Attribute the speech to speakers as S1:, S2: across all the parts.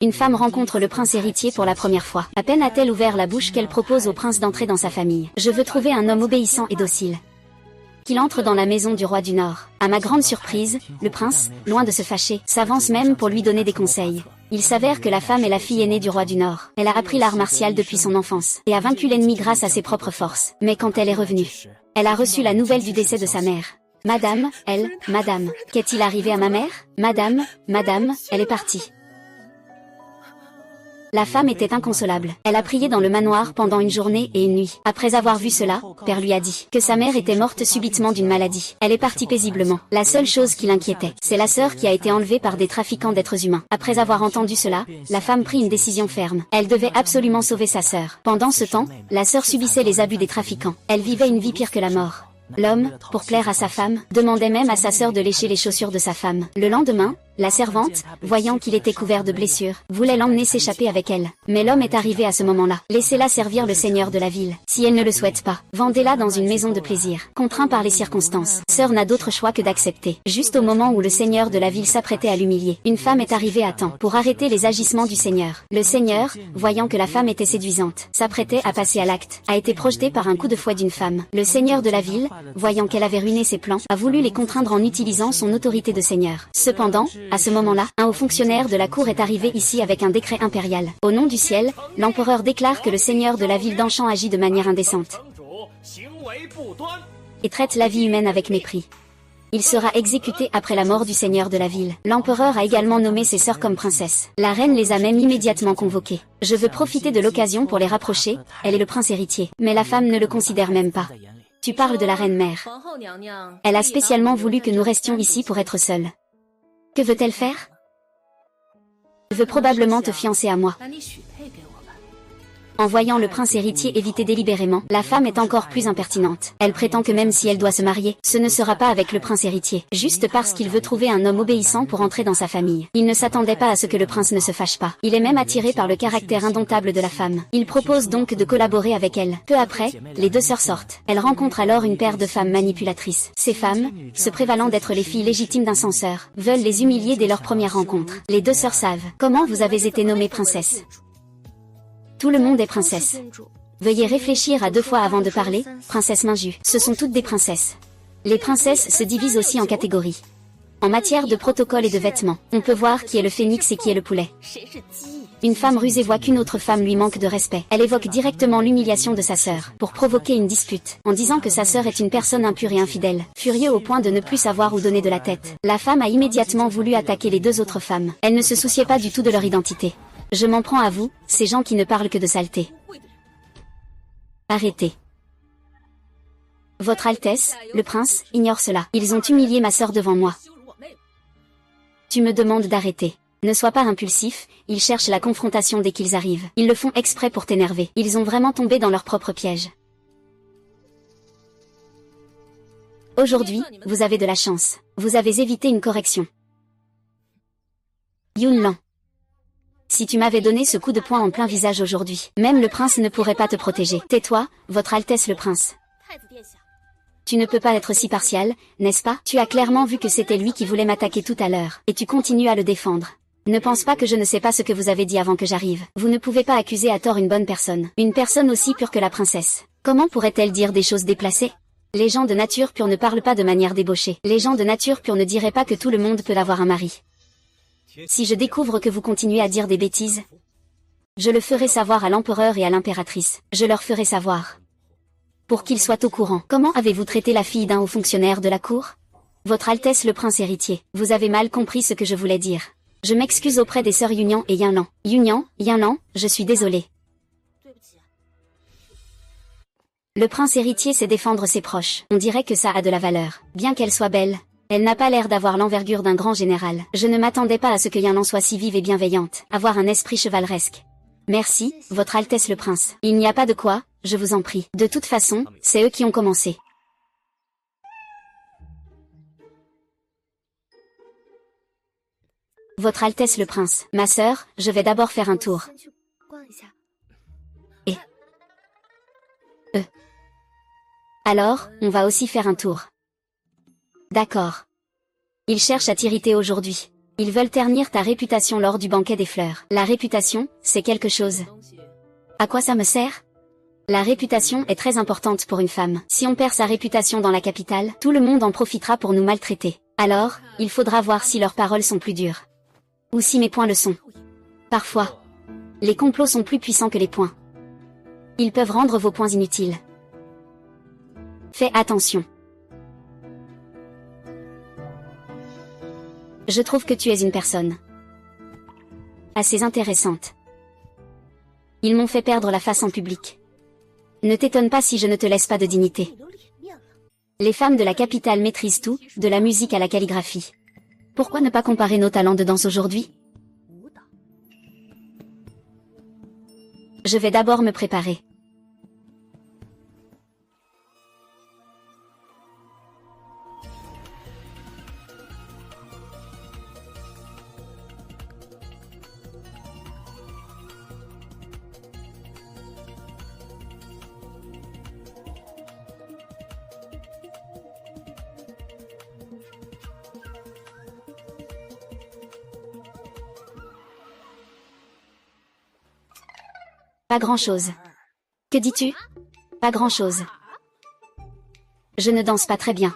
S1: Une femme rencontre le prince héritier pour la première fois. À peine a-t-elle ouvert la bouche qu'elle propose au prince d'entrer dans sa famille. Je veux trouver un homme obéissant et docile. Qu'il entre dans la maison du roi du Nord. À ma grande surprise, le prince, loin de se fâcher, s'avance même pour lui donner des conseils. Il s'avère que la femme est la fille aînée du roi du Nord. Elle a appris l'art martial depuis son enfance, et a vaincu l'ennemi grâce à ses propres forces. Mais quand elle est revenue, elle a reçu la nouvelle du décès de sa mère. Madame, qu'est-il arrivé à ma mère? Madame, elle est partie. La femme était inconsolable. Elle a prié dans le manoir pendant une journée et une nuit. Après avoir vu cela, père lui a dit que sa mère était morte subitement d'une maladie. Elle est partie paisiblement. La seule chose qui l'inquiétait, c'est la sœur qui a été enlevée par des trafiquants d'êtres humains. Après avoir entendu cela, la femme prit une décision ferme. Elle devait absolument sauver sa sœur. Pendant ce temps, la sœur subissait les abus des trafiquants. Elle vivait une vie pire que la mort. L'homme, pour plaire à sa femme, demandait même à sa sœur de lécher les chaussures de sa femme. Le lendemain, la servante, voyant qu'il était couvert de blessures, voulait l'emmener s'échapper avec elle. Mais l'homme est arrivé à ce moment-là. Laissez-la servir le seigneur de la ville. Si elle ne le souhaite pas, vendez-la dans une maison de plaisir. Contraint par les circonstances, sœur n'a d'autre choix que d'accepter. Juste au moment où le seigneur de la ville s'apprêtait à l'humilier, une femme est arrivée à temps pour arrêter les agissements du seigneur. Le seigneur, voyant que la femme était séduisante, s'apprêtait à passer à l'acte, a été projeté par un coup de fouet d'une femme. Le seigneur de la ville, voyant qu'elle avait ruiné ses plans, a voulu les contraindre en utilisant son autorité de seigneur. Cependant, à ce moment-là, un haut fonctionnaire de la cour est arrivé ici avec un décret impérial. Au nom du ciel, l'empereur déclare que le seigneur de la ville d'Anchamp agit de manière indécente et traite la vie humaine avec mépris. Il sera exécuté après la mort du seigneur de la ville. L'empereur a également nommé ses sœurs comme princesses. La reine les a même immédiatement convoquées. Je veux profiter de l'occasion pour les rapprocher, elle est le prince héritier. Mais la femme ne le considère même pas. Tu parles de la reine-mère. Elle a spécialement voulu que nous restions ici pour être seuls. Que veut-elle faire? Elle veut probablement te fiancer à moi. En voyant le prince héritier éviter délibérément, la femme est encore plus impertinente. Elle prétend que même si elle doit se marier, ce ne sera pas avec le prince héritier, juste parce qu'il veut trouver un homme obéissant pour entrer dans sa famille. Il ne s'attendait pas à ce que le prince ne se fâche pas. Il est même attiré par le caractère indomptable de la femme. Il propose donc de collaborer avec elle. Peu après, les deux sœurs sortent. Elles rencontrent alors une paire de femmes manipulatrices. Ces femmes, se prévalant d'être les filles légitimes d'un censeur, veulent les humilier dès leur première rencontre. Les deux sœurs savent comment vous avez été nommée princesse. Tout le monde est princesse. Veuillez réfléchir à deux fois avant de parler, princesse Minju. Ce sont toutes des princesses. Les princesses se divisent aussi en catégories. En matière de protocole et de vêtements, on peut voir qui est le phénix et qui est le poulet. Une femme rusée voit qu'une autre femme lui manque de respect. Elle évoque directement l'humiliation de sa sœur, pour provoquer une dispute, en disant que sa sœur est une personne impure et infidèle. Furieux au point de ne plus savoir où donner de la tête, la femme a immédiatement voulu attaquer les deux autres femmes. Elle ne se souciait pas du tout de leur identité. Je m'en prends à vous, ces gens qui ne parlent que de saleté. Arrêtez. Votre Altesse, le prince, ignore cela. Ils ont humilié ma sœur devant moi. Tu me demandes d'arrêter. Ne sois pas impulsif, ils cherchent la confrontation dès qu'ils arrivent. Ils le font exprès pour t'énerver. Ils ont vraiment tombé dans leur propre piège. Aujourd'hui, vous avez de la chance. Vous avez évité une correction. Yunlan. Si tu m'avais donné ce coup de poing en plein visage aujourd'hui, même le prince ne pourrait pas te protéger. Tais-toi, votre Altesse le prince. Tu ne peux pas être si partial, n'est-ce pas? Tu as clairement vu que c'était lui qui voulait m'attaquer tout à l'heure, et tu continues à le défendre. Ne pense pas que je ne sais pas ce que vous avez dit avant que j'arrive. Vous ne pouvez pas accuser à tort une bonne personne. Une personne aussi pure que la princesse. Comment pourrait-elle dire des choses déplacées? Les gens de nature pure ne parlent pas de manière débauchée. Les gens de nature pure ne diraient pas que tout le monde peut avoir un mari. Si je découvre que vous continuez à dire des bêtises, je le ferai savoir à l'empereur et à l'impératrice. Je leur ferai savoir. Pour qu'ils soient au courant. Comment avez-vous traité la fille d'un haut fonctionnaire de la cour? Votre Altesse le prince héritier, vous avez mal compris ce que je voulais dire. Je m'excuse auprès des sœurs Yunyan et Yinlan. Yinlan, je suis désolé. Le prince héritier sait défendre ses proches. On dirait que ça a de la valeur. Bien qu'elle soit belle, elle n'a pas l'air d'avoir l'envergure d'un grand général. Je ne m'attendais pas à ce que Yinlan soit si vive et bienveillante. Avoir un esprit chevaleresque. Merci, votre Altesse le prince. Il n'y a pas de quoi, je vous en prie. De toute façon, c'est eux qui ont commencé. Votre Altesse le prince. Ma sœur, je vais d'abord faire un tour. Et... Alors, on va aussi faire un tour. D'accord. Il cherche à t'irriter aujourd'hui. Ils veulent ternir ta réputation lors du banquet des fleurs. La réputation, c'est quelque chose. À quoi ça me sert? La réputation est très importante pour une femme. Si on perd sa réputation dans la capitale, tout le monde en profitera pour nous maltraiter. Alors, il faudra voir si leurs paroles sont plus dures. Ou si mes poings le sont. Parfois, les complots sont plus puissants que les poings. Ils peuvent rendre vos poings inutiles. Fais attention. Je trouve que tu es une personne assez intéressante. Ils m'ont fait perdre la face en public. Ne t'étonne pas si je ne te laisse pas de dignité. Les femmes de la capitale maîtrisent tout, de la musique à la calligraphie. Pourquoi ne pas comparer nos talents de danse aujourd'hui? Je vais d'abord me préparer. Pas grand-chose. Que dis-tu? Pas grand-chose. Je ne danse pas très bien.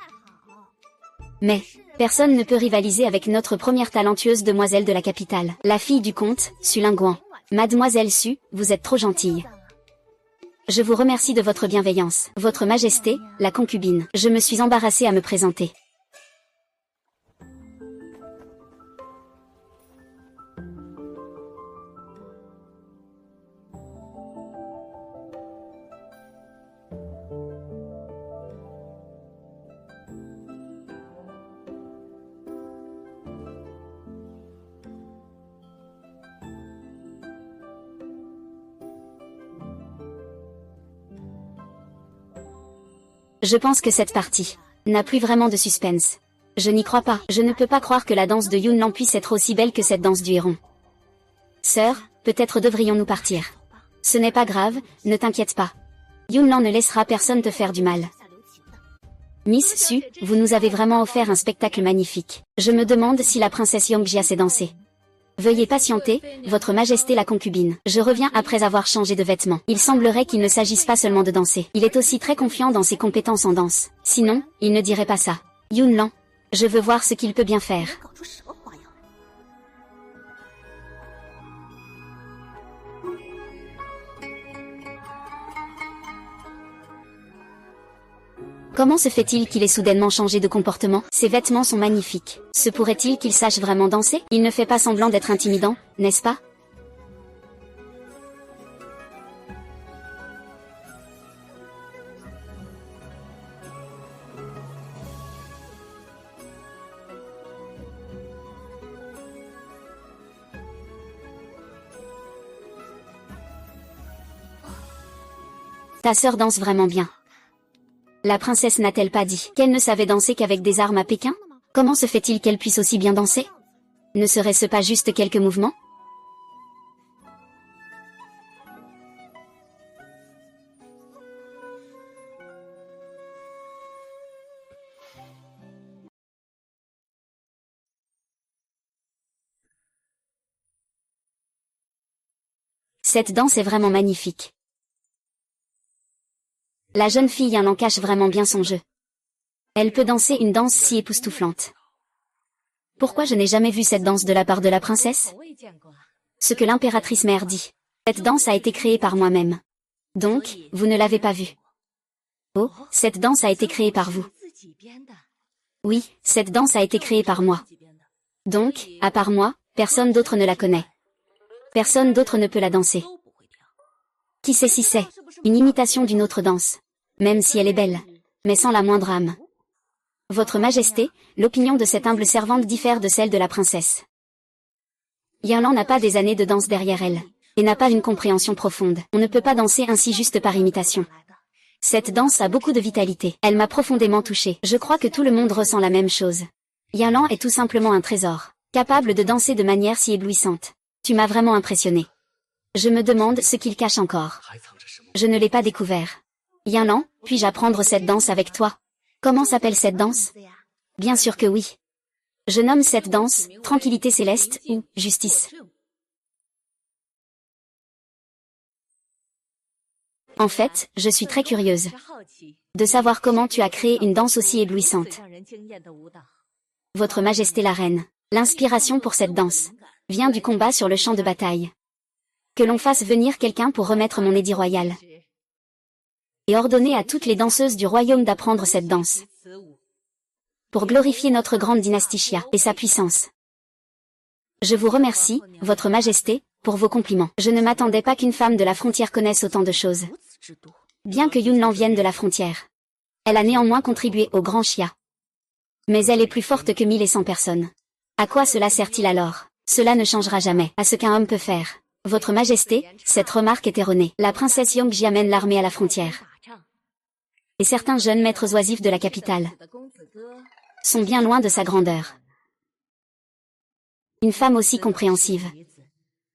S1: Mais, personne ne peut rivaliser avec notre première talentueuse demoiselle de la capitale. La fille du comte, Su Lingguan. Mademoiselle Su, vous êtes trop gentille. Je vous remercie de votre bienveillance. Votre Majesté, la concubine. Je me suis embarrassée à me présenter. Je pense que cette partie n'a plus vraiment de suspense. Je n'y crois pas. Je ne peux pas croire que la danse de Yunlan puisse être aussi belle que cette danse du héron. Sœur, peut-être devrions-nous partir. Ce n'est pas grave, ne t'inquiète pas. Yunlan ne laissera personne te faire du mal. Miss Su, vous nous avez vraiment offert un spectacle magnifique. Je me demande si la princesse Yongjia sait danser. Veuillez patienter, votre Majesté la concubine. Je reviens après avoir changé de vêtements. Il semblerait qu'il ne s'agisse pas seulement de danser. Il est aussi très confiant dans ses compétences en danse. Sinon, il ne dirait pas ça. Yunlan, je veux voir ce qu'il peut bien faire. Comment se fait-il qu'il ait soudainement changé de comportement? Ses vêtements sont magnifiques. Se pourrait-il qu'il sache vraiment danser? Il ne fait pas semblant d'être intimidant, n'est-ce pas? Ta sœur danse vraiment bien. La princesse n'a-t-elle pas dit qu'elle ne savait danser qu'avec des armes à Pékin? Comment se fait-il qu'elle puisse aussi bien danser? Ne serait-ce pas juste quelques mouvements? Cette danse est vraiment magnifique. La jeune fille en cache vraiment bien son jeu. Elle peut danser une danse si époustouflante. Pourquoi je n'ai jamais vu cette danse de la part de la princesse? Ce que l'impératrice mère dit. Cette danse a été créée par moi-même. Donc, vous ne l'avez pas vue. Oh, cette danse a été créée par vous. Oui, cette danse a été créée par moi. Donc, à part moi, personne d'autre ne la connaît. Personne d'autre ne peut la danser. Qui sait si c'est une imitation d'une autre danse? Même si elle est belle, mais sans la moindre âme. Votre Majesté, l'opinion de cette humble servante diffère de celle de la princesse. Yunlan n'a pas des années de danse derrière elle, et n'a pas une compréhension profonde. On ne peut pas danser ainsi juste par imitation. Cette danse a beaucoup de vitalité. Elle m'a profondément touchée. Je crois que tout le monde ressent la même chose. Yunlan est tout simplement un trésor, capable de danser de manière si éblouissante. Tu m'as vraiment impressionné. Je me demande ce qu'il cache encore. Je ne l'ai pas découvert. Yunlan, puis-je apprendre cette danse avec toi? Comment s'appelle cette danse? Bien sûr que oui. Je nomme cette danse « Tranquillité céleste » ou « Justice ». En fait, je suis très curieuse de savoir comment tu as créé une danse aussi éblouissante. Votre Majesté la Reine, l'inspiration pour cette danse vient du combat sur le champ de bataille. Que l'on fasse venir quelqu'un pour remettre mon édit royal et ordonner à toutes les danseuses du royaume d'apprendre cette danse pour glorifier notre grande dynastie Xia et sa puissance. Je vous remercie, Votre Majesté, pour vos compliments. Je ne m'attendais pas qu'une femme de la frontière connaisse autant de choses. Bien que Yunlan vienne de la frontière, elle a néanmoins contribué au grand Xia. Mais elle est plus forte que 1100 personnes. À quoi cela sert-il alors? Cela ne changera jamais à ce qu'un homme peut faire. Votre Majesté, cette remarque est erronée. La princesse Yongjia amène l'armée à la frontière. Et certains jeunes maîtres oisifs de la capitale sont bien loin de sa grandeur. Une femme aussi compréhensive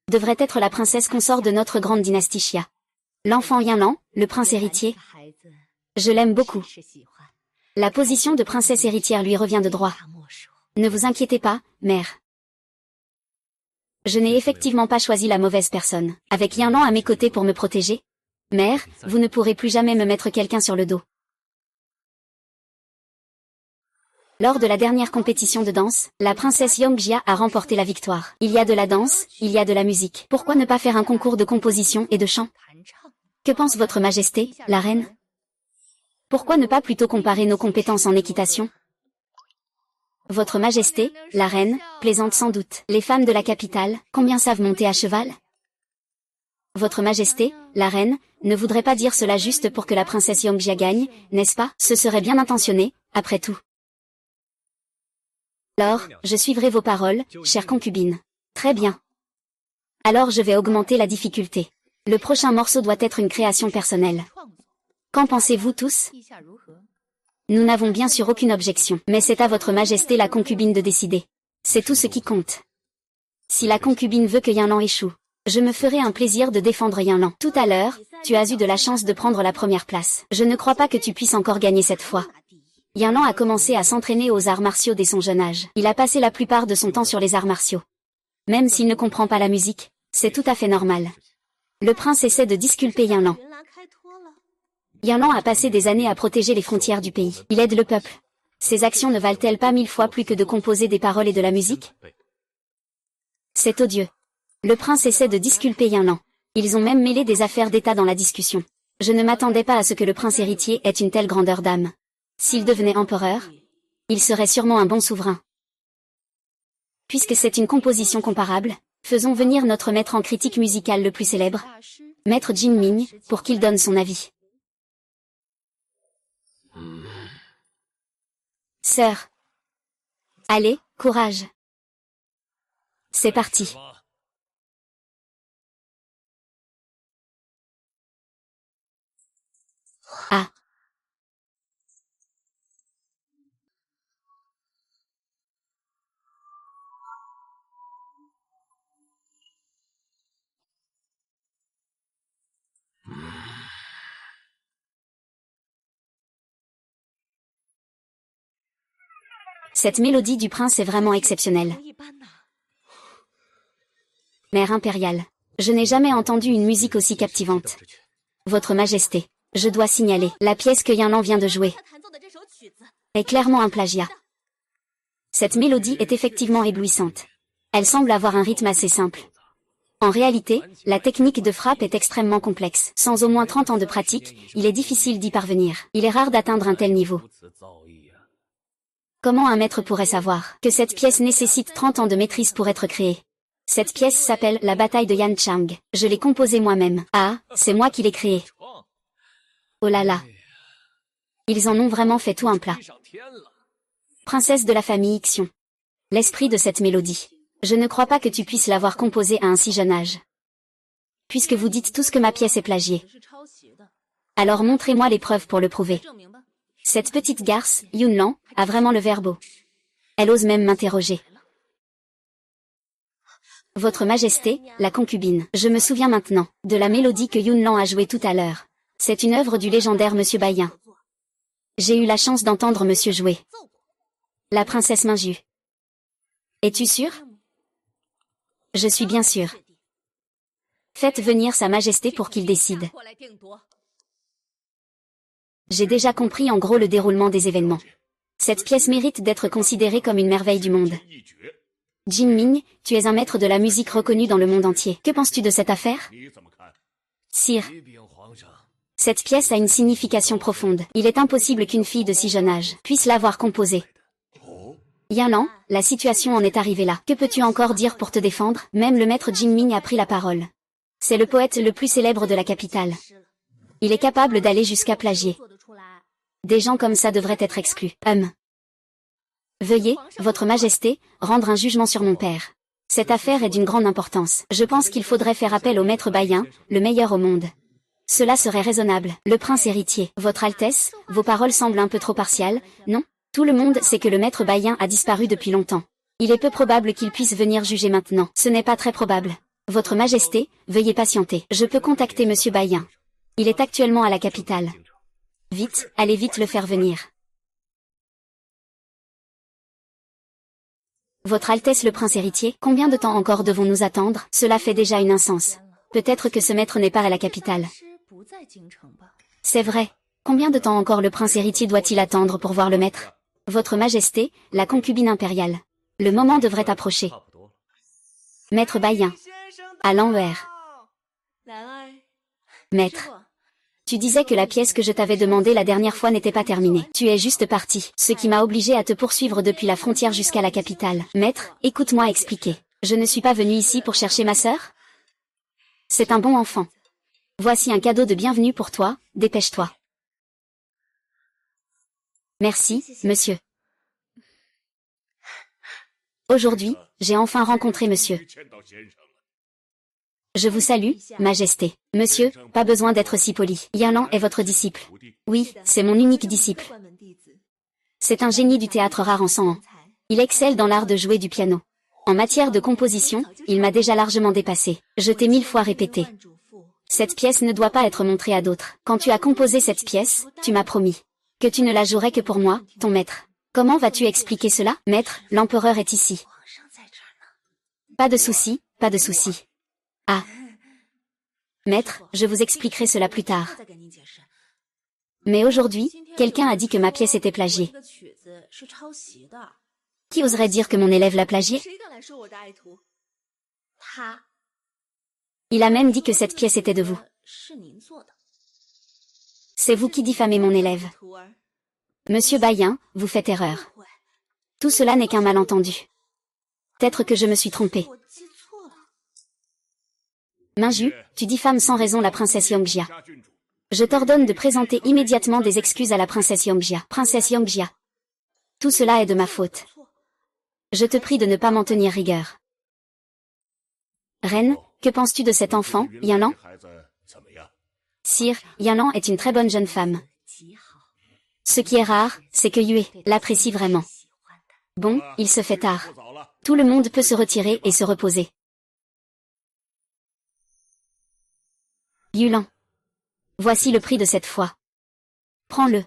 S1: devrait être la princesse consort de notre grande dynastie Xia. L'enfant Yinlan, le prince héritier, je l'aime beaucoup. La position de princesse héritière lui revient de droit. Ne vous inquiétez pas, mère. Je n'ai effectivement pas choisi la mauvaise personne. Avec Yinlan à mes côtés pour me protéger, mère, vous ne pourrez plus jamais me mettre quelqu'un sur le dos. Lors de la dernière compétition de danse, la princesse Yongjia a remporté la victoire. Il y a de la danse, il y a de la musique. Pourquoi ne pas faire un concours de composition et de chant? Que pense Votre Majesté, la reine? Pourquoi ne pas plutôt comparer nos compétences en équitation? Votre Majesté, la reine, plaisante sans doute. Les femmes de la capitale, combien savent monter à cheval? Votre Majesté, la reine, ne voudrait pas dire cela juste pour que la princesse Yongjia gagne, n'est-ce pas? Ce serait bien intentionné, après tout. Alors, je suivrai vos paroles, chère concubine. Très bien. Alors je vais augmenter la difficulté. Le prochain morceau doit être une création personnelle. Qu'en pensez-vous tous? Nous n'avons bien sûr aucune objection, mais c'est à Votre Majesté la concubine de décider. C'est tout ce qui compte. Si la concubine veut que Yinlan échoue, je me ferai un plaisir de défendre Yinlan. Tout à l'heure, tu as eu de la chance de prendre la première place. Je ne crois pas que tu puisses encore gagner cette fois. Yinlan a commencé à s'entraîner aux arts martiaux dès son jeune âge. Il a passé la plupart de son temps sur les arts martiaux. Même s'il ne comprend pas la musique, c'est tout à fait normal. Le prince essaie de disculper Yinlan. Yinlan a passé des années à protéger les frontières du pays. Il aide le peuple. Ses actions ne valent-elles pas 1000 fois plus que de composer des paroles et de la musique? C'est odieux. Le prince essaie de disculper Yinlan. Ils ont même mêlé des affaires d'État dans la discussion. Je ne m'attendais pas à ce que le prince héritier ait une telle grandeur d'âme. S'il devenait empereur, il serait sûrement un bon souverain. Puisque c'est une composition comparable, faisons venir notre maître en critique musicale le plus célèbre, Maître Jin Ming, pour qu'il donne son avis. Sœur. Allez, courage. C'est parti. Ah. Cette mélodie du prince est vraiment exceptionnelle. Mère impériale, je n'ai jamais entendu une musique aussi captivante. Votre Majesté, je dois signaler, la pièce que Yinlan vient de jouer est clairement un plagiat. Cette mélodie est effectivement éblouissante. Elle semble avoir un rythme assez simple. En réalité, la technique de frappe est extrêmement complexe. Sans au moins 30 ans de pratique, il est difficile d'y parvenir. Il est rare d'atteindre un tel niveau. Comment un maître pourrait savoir que cette pièce nécessite 30 ans de maîtrise pour être créée? Cette pièce s'appelle La bataille de Yanchang. Je l'ai composée moi-même. Ah, c'est moi qui l'ai créée. Oh là là. Ils en ont vraiment fait tout un plat. Princesse de la famille Xion. L'esprit de cette mélodie. Je ne crois pas que tu puisses l'avoir composée à un si jeune âge. Puisque vous dites tous que ma pièce est plagiée. Alors montrez-moi les preuves pour le prouver. Cette petite garce, Yunlan, a vraiment le verbe. Elle ose même m'interroger. Votre Majesté, la concubine. Je me souviens maintenant de la mélodie que Yunlan a jouée tout à l'heure. C'est une œuvre du légendaire Monsieur Baiyin. J'ai eu la chance d'entendre Monsieur jouer. La princesse Minju. Es-tu sûr? Je suis bien sûr. Faites venir Sa Majesté pour qu'il décide. J'ai déjà compris en gros le déroulement des événements. Cette pièce mérite d'être considérée comme une merveille du monde. Jinming, tu es un maître de la musique reconnu dans le monde entier. Que penses-tu de cette affaire? Sire, cette pièce a une signification profonde. Il est impossible qu'une fille de si jeune âge puisse l'avoir composée. Yanlan, la situation en est arrivée là. Que peux-tu encore dire pour te défendre? Même le maître Jinming a pris la parole. C'est le poète le plus célèbre de la capitale. Il est capable d'aller jusqu'à plagier. Des gens comme ça devraient être exclus. Veuillez, Votre Majesté, rendre un jugement sur mon père. Cette affaire est d'une grande importance. Je pense qu'il faudrait faire appel au maître Bayan, le meilleur au monde. Cela serait raisonnable. Le prince héritier. Votre Altesse, vos paroles semblent un peu trop partiales, non? Tout le monde sait que le maître Bayan a disparu depuis longtemps. Il est peu probable qu'il puisse venir juger maintenant. Ce n'est pas très probable. Votre Majesté, veuillez patienter. Je peux contacter Monsieur Bayan. Il est actuellement à la capitale. Vite, allez vite le faire venir. Votre Altesse le prince héritier, combien de temps encore devons-nous attendre? Cela fait déjà une incense. Peut-être que ce maître n'est pas à la capitale. C'est vrai. Combien de temps encore le prince héritier doit-il attendre pour voir le maître? Votre Majesté, la concubine impériale. Le moment devrait approcher. Maître Bayan. À l'envers. Maître. Tu disais que la pièce que je t'avais demandée la dernière fois n'était pas terminée. Tu es juste parti, ce qui m'a obligé à te poursuivre depuis la frontière jusqu'à la capitale. Maître, écoute-moi expliquer. Je ne suis pas venu ici pour chercher ma sœur? C'est un bon enfant. Voici un cadeau de bienvenue pour toi, dépêche-toi. Merci, monsieur. Aujourd'hui, j'ai enfin rencontré monsieur. Je vous salue, Majesté. Monsieur, pas besoin d'être si poli. Yanlan est votre disciple. Oui, c'est mon unique disciple. C'est un génie du théâtre rare en son an. Il excelle dans l'art de jouer du piano. En matière de composition, il m'a déjà largement dépassé. Je t'ai 1000 fois répété. Cette pièce ne doit pas être montrée à d'autres. Quand tu as composé cette pièce, tu m'as promis que tu ne la jouerais que pour moi, ton maître. Comment vas-tu expliquer cela? Maître, l'empereur est ici. Pas de souci, pas de souci. Ah. Maître, je vous expliquerai cela plus tard. Mais aujourd'hui, quelqu'un a dit que ma pièce était plagiée. Qui oserait dire que mon élève l'a plagiée? Il a même dit que cette pièce était de vous. C'est vous qui diffamez mon élève. Monsieur Bayan, vous faites erreur. Tout cela n'est qu'un malentendu. Peut-être que je me suis trompée. Minju, tu diffames sans raison la princesse Yongjia. Je t'ordonne de présenter immédiatement des excuses à la princesse Yongjia. Princesse Yongjia. Tout cela est de ma faute. Je te prie de ne pas m'en tenir rigueur. Reine, que penses-tu de cet enfant, Yanlan? Sire, Yanlan est une très bonne jeune femme. Ce qui est rare, c'est que Yue l'apprécie vraiment. Bon, il se fait tard. Tout le monde peut se retirer et se reposer. Yulan. Voici le prix de cette fois. Prends-le.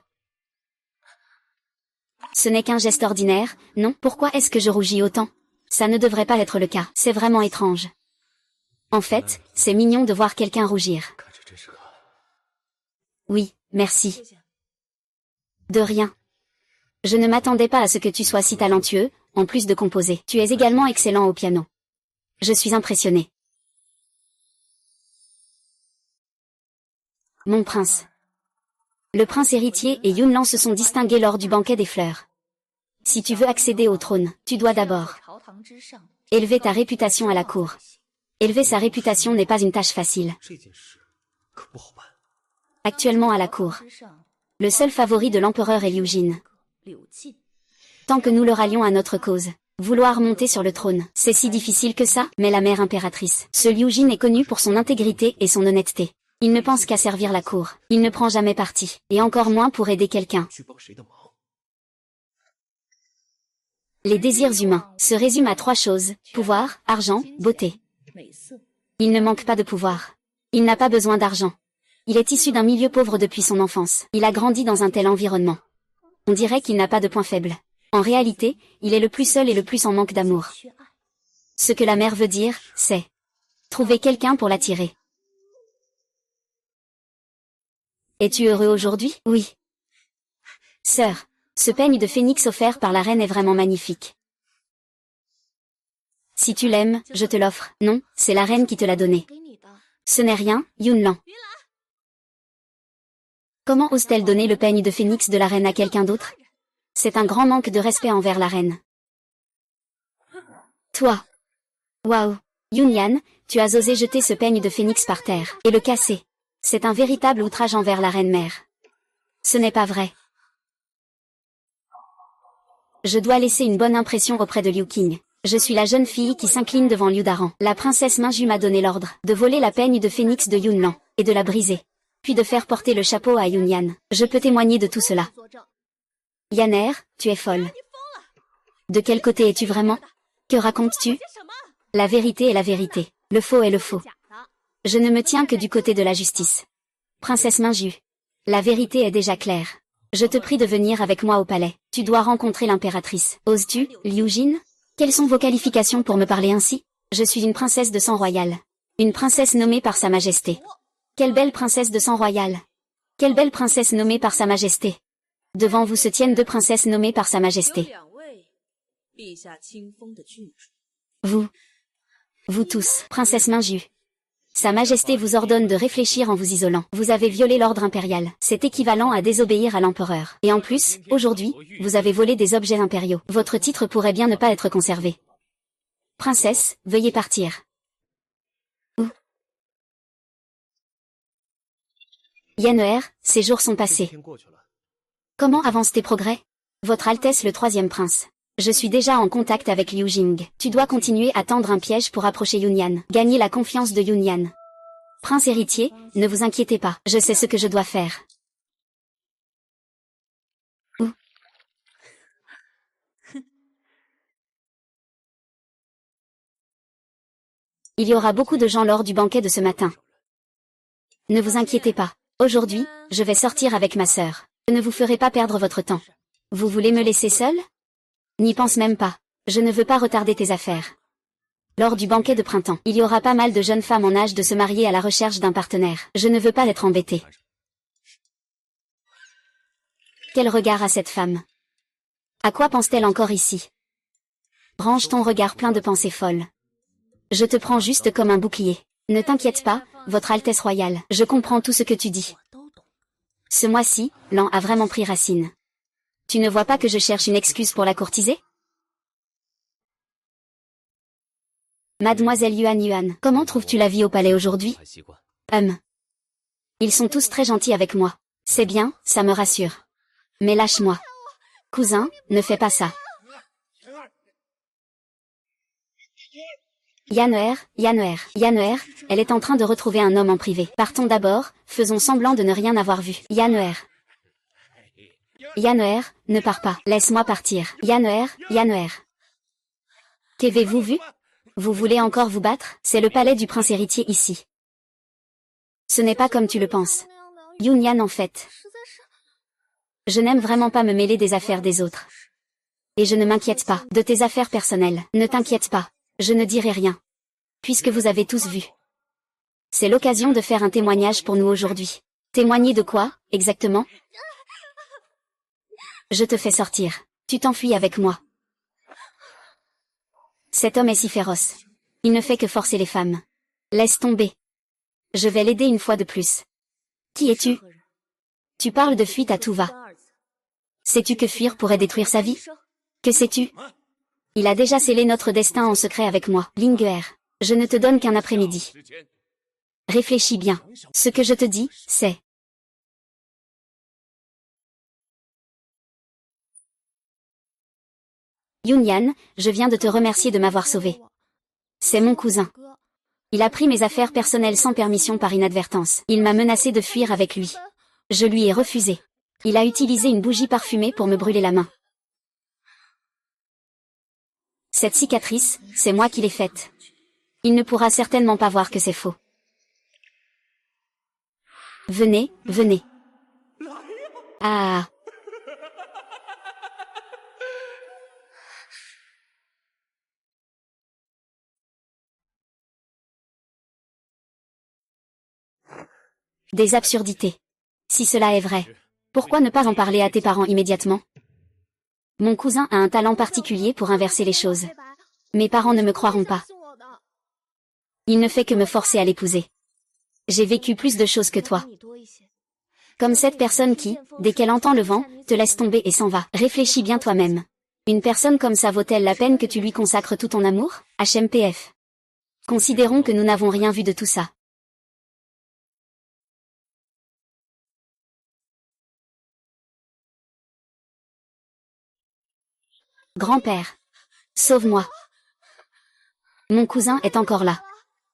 S1: Ce n'est qu'un geste ordinaire, non? Pourquoi est-ce que je rougis autant? Ça ne devrait pas être le cas. C'est vraiment étrange. En fait, c'est mignon de voir quelqu'un rougir. Oui, merci. De rien. Je ne m'attendais pas à ce que tu sois si talentueux, en plus de composer. Tu es également excellent au piano. Je suis impressionné. Mon prince. Le prince héritier et Yunlan se sont distingués lors du banquet des fleurs. Si tu veux accéder au trône, tu dois d'abord élever ta réputation à la cour. Élever sa réputation n'est pas une tâche facile. Actuellement à la cour, le seul favori de l'empereur est Liu Jin. Tant que nous le rallions à notre cause, vouloir monter sur le trône, c'est si difficile que ça, mais la mère impératrice. Ce Liu Jin est connu pour son intégrité et son honnêteté. Il ne pense qu'à servir la cour. Il ne prend jamais parti, et encore moins pour aider quelqu'un. Les désirs humains se résument à 3 choses, pouvoir, argent, beauté. Il ne manque pas de pouvoir. Il n'a pas besoin d'argent. Il est issu d'un milieu pauvre depuis son enfance. Il a grandi dans un tel environnement. On dirait qu'il n'a pas de point faible. En réalité, il est le plus seul et le plus en manque d'amour. Ce que la mère veut dire, c'est trouver quelqu'un pour l'attirer. Es-tu heureux aujourd'hui? Oui. Sœur, ce peigne de phénix offert par la reine est vraiment magnifique. Si tu l'aimes, je te l'offre. Non, c'est la reine qui te l'a donné. Ce n'est rien, Yunlan. Comment ose-t-elle donner le peigne de phénix de la reine à quelqu'un d'autre? C'est un grand manque de respect envers la reine. Toi. Waouh. Yunyan, tu as osé jeter ce peigne de phénix par terre, et le casser. C'est un véritable outrage envers la reine-mère. Ce n'est pas vrai. Je dois laisser une bonne impression auprès de Liu Qing. Je suis la jeune fille qui s'incline devant Liu Daran. La princesse Minju m'a donné l'ordre de voler la peigne de phénix de Yunlan, et de la briser. Puis de faire porter le chapeau à Yunyan. Je peux témoigner de tout cela. Yanner, tu es folle. De quel côté es-tu vraiment? Que racontes-tu? La vérité est la vérité. Le faux est le faux. Je ne me tiens que du côté de la justice. Princesse Minju. La vérité est déjà claire. Je te prie de venir avec moi au palais. Tu dois rencontrer l'impératrice. Oses-tu, Liu Jin? Quelles sont vos qualifications pour me parler ainsi? Je suis une princesse de sang royal. Une princesse nommée par sa majesté. Quelle belle princesse de sang royal. Quelle belle princesse nommée par sa majesté. Devant vous se tiennent deux princesses nommées par sa majesté. Vous tous, princesse Minju. Sa majesté vous ordonne de réfléchir en vous isolant. Vous avez violé l'ordre impérial. C'est équivalent à désobéir à l'empereur. Et en plus, aujourd'hui, vous avez volé des objets impériaux. Votre titre pourrait bien ne pas être conservé. Princesse, veuillez partir. Où? Yanner, ces jours sont passés. Comment avancent tes progrès? Votre Altesse le troisième prince. Je suis déjà en contact avec Liu Jing. Tu dois continuer à tendre un piège pour approcher Yunyan. Gagner la confiance de Yunyan. Prince héritier, ne vous inquiétez pas. Je sais ce que je dois faire. Où? Il y aura beaucoup de gens lors du banquet de ce matin. Ne vous inquiétez pas. Aujourd'hui, je vais sortir avec ma sœur. Je ne vous ferai pas perdre votre temps. Vous voulez me laisser seule? N'y pense même pas. Je ne veux pas retarder tes affaires. Lors du banquet de printemps, il y aura pas mal de jeunes femmes en âge de se marier à la recherche d'un partenaire. Je ne veux pas être embêtée. Quel regard a cette femme? À quoi pense-t-elle encore ici? Range ton regard plein de pensées folles. Je te prends juste comme un bouclier. Ne t'inquiète pas, votre Altesse royale. Je comprends tout ce que tu dis. Ce mois-ci, l'an a vraiment pris racine. Tu ne vois pas que je cherche une excuse pour la courtiser? Mademoiselle Yuan, comment trouves-tu la vie au palais aujourd'hui? Ils sont tous très gentils avec moi. C'est bien, ça me rassure. Mais lâche-moi. Cousin, ne fais pas ça. Yanner, elle est en train de retrouver un homme en privé. Partons d'abord, faisons semblant de ne rien avoir vu. Yanner, ne pars pas. Laisse-moi partir. Yanner. Qu'avez-vous vu? Vous voulez encore vous battre? C'est le palais du prince héritier ici. Ce n'est pas comme tu le penses. Yunyan en fait. Je n'aime vraiment pas me mêler des affaires des autres. Et je ne m'inquiète pas de tes affaires personnelles. Ne t'inquiète pas. Je ne dirai rien. Puisque vous avez tous vu. C'est l'occasion de faire un témoignage pour nous aujourd'hui. Témoigner de quoi, exactement? Je te fais sortir. Tu t'enfuis avec moi. Cet homme est si féroce. Il ne fait que forcer les femmes. Laisse tomber. Je vais l'aider une fois de plus. Qui es-tu? Tu parles de fuite à tout va. Sais-tu que fuir pourrait détruire sa vie? Que sais-tu? Il a déjà scellé notre destin en secret avec moi. Linger, je ne te donne qu'un après-midi. Réfléchis bien. Ce que je te dis, c'est... Yunyan, je viens de te remercier de m'avoir sauvé. C'est mon cousin. Il a pris mes affaires personnelles sans permission par inadvertance. Il m'a menacé de fuir avec lui. Je lui ai refusé. Il a utilisé une bougie parfumée pour me brûler la main. Cette cicatrice, c'est moi qui l'ai faite. Il ne pourra certainement pas voir que c'est faux. Venez. Ah. Des absurdités. Si cela est vrai, pourquoi ne pas en parler à tes parents immédiatement? Mon cousin a un talent particulier pour inverser les choses. Mes parents ne me croiront pas. Il ne fait que me forcer à l'épouser. J'ai vécu plus de choses que toi. Comme cette personne qui, dès qu'elle entend le vent, te laisse tomber et s'en va. Réfléchis bien toi-même. Une personne comme ça vaut-elle la peine que tu lui consacres tout ton amour? HMPF. Considérons que nous n'avons rien vu de tout ça. Grand-père. Sauve-moi. Mon cousin est encore là.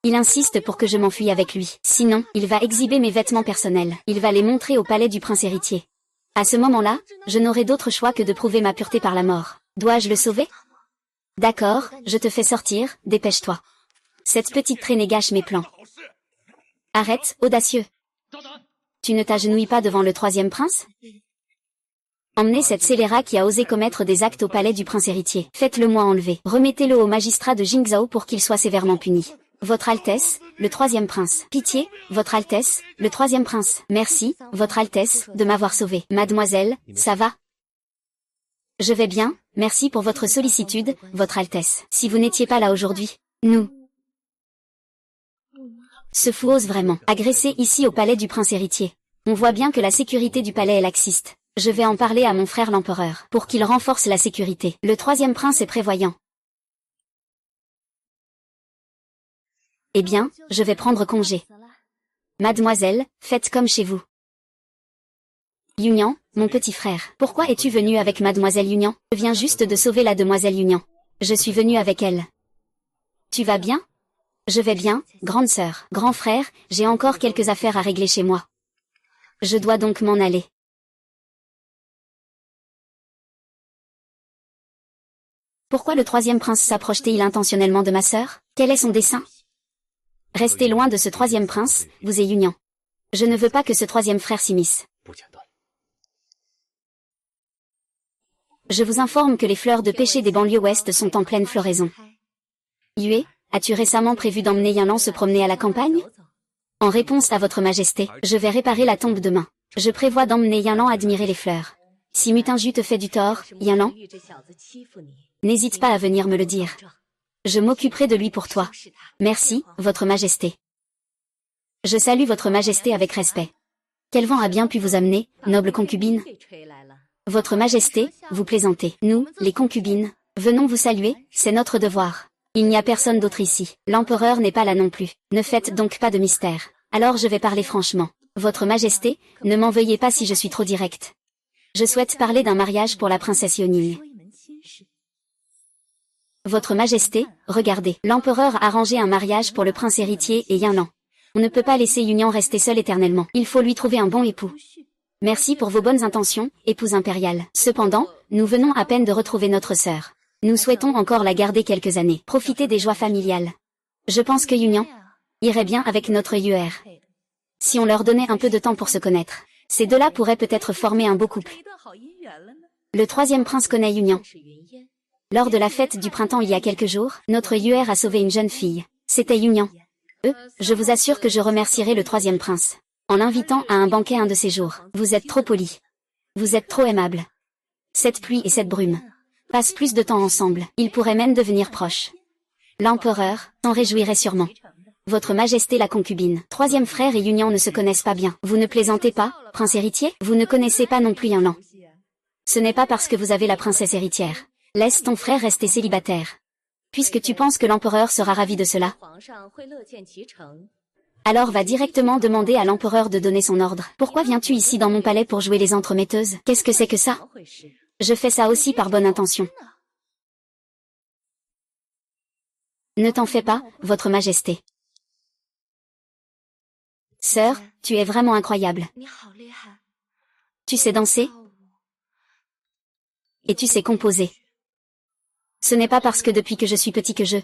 S1: Il insiste pour que je m'enfuie avec lui. Sinon, il va exhiber mes vêtements personnels. Il va les montrer au palais du prince héritier. À ce moment-là, je n'aurai d'autre choix que de prouver ma pureté par la mort. Dois-je le sauver? D'accord, je te fais sortir, dépêche-toi. Cette petite traînée gâche mes plans. Arrête, audacieux. Tu ne t'agenouilles pas devant le troisième prince? Emmenez cette scélérat qui a osé commettre des actes au palais du prince héritier. Faites-le-moi enlever. Remettez-le au magistrat de Jingzhou pour qu'il soit sévèrement puni. Votre Altesse, le troisième prince. Pitié, Votre Altesse, le troisième prince. Merci, Votre Altesse, de m'avoir sauvé. Mademoiselle, ça va? Je vais bien, merci pour votre sollicitude, Votre Altesse. Si vous n'étiez pas là aujourd'hui, nous. Ce fou ose vraiment agresser ici au palais du prince héritier. On voit bien que la sécurité du palais est laxiste. Je vais en parler à mon frère l'empereur, pour qu'il renforce la sécurité. Le troisième prince est prévoyant. Eh bien, je vais prendre congé. Mademoiselle, faites comme chez vous. Yunian, mon petit frère, pourquoi es-tu venu avec Mademoiselle Yunian? Je viens juste de sauver la demoiselle Yunian. Je suis venu avec elle. Tu vas bien? Je vais bien, grande sœur. Grand frère, j'ai encore quelques affaires à régler chez moi. Je dois donc m'en aller. Pourquoi le troisième prince s'approche-t-il intentionnellement de ma sœur? Quel est son dessein? Restez loin de ce troisième prince, vous et Yunian. Je ne veux pas que ce troisième frère s'immisce. Je vous informe que les fleurs de pêcher des banlieues ouest sont en pleine floraison. Yue, as-tu récemment prévu d'emmener Yinlan se promener à la campagne? En réponse à votre majesté, je vais réparer la tombe demain. Je prévois d'emmener Yinlan admirer les fleurs. Si Mutinju te fait du tort, Yinlan, n'hésite pas à venir me le dire. Je m'occuperai de lui pour toi. Merci, Votre Majesté. Je salue Votre Majesté avec respect. Quel vent a bien pu vous amener, noble concubine? Votre Majesté, vous plaisantez. Nous, les concubines, venons vous saluer, c'est notre devoir. Il n'y a personne d'autre ici. L'empereur n'est pas là non plus. Ne faites donc pas de mystère. Alors je vais parler franchement. Votre Majesté, ne m'en veuillez pas si je suis trop direct. Je souhaite parler d'un mariage pour la princesse Yoning. Votre Majesté, regardez, l'empereur a arrangé un mariage pour le prince héritier et Yinlan. On ne peut pas laisser Yunian rester seule éternellement. Il faut lui trouver un bon époux. Merci pour vos bonnes intentions, épouse impériale. Cependant, nous venons à peine de retrouver notre sœur. Nous souhaitons encore la garder quelques années. Profiter des joies familiales. Je pense que Yunian irait bien avec notre UR. Si on leur donnait un peu de temps pour se connaître, ces deux-là pourraient peut-être former un beau couple. Le troisième prince connaît Yunian. Lors de la fête du printemps il y a quelques jours, notre UR a sauvé une jeune fille. C'était Yunian. Je vous assure que je remercierai le troisième prince. En l'invitant à un banquet un de ces jours. Vous êtes trop poli. Vous êtes trop aimable. Cette pluie et cette brume passent plus de temps ensemble. Ils pourraient même devenir proches. L'empereur s'en réjouirait sûrement. Votre Majesté la concubine. Troisième frère et Yunian ne se connaissent pas bien. Vous ne plaisantez pas, prince héritier? Vous ne connaissez pas non plus Yinlan. Ce n'est pas parce que vous avez la princesse héritière. Laisse ton frère rester célibataire. Puisque tu penses que l'empereur sera ravi de cela. Alors va directement demander à l'empereur de donner son ordre. Pourquoi viens-tu ici dans mon palais pour jouer les entremetteuses? Qu'est-ce que c'est que ça? Je fais ça aussi par bonne intention. Ne t'en fais pas, Votre Majesté. Sœur, tu es vraiment incroyable. Tu sais danser? Et tu sais composer. Ce n'est pas parce que depuis que je suis petit que je...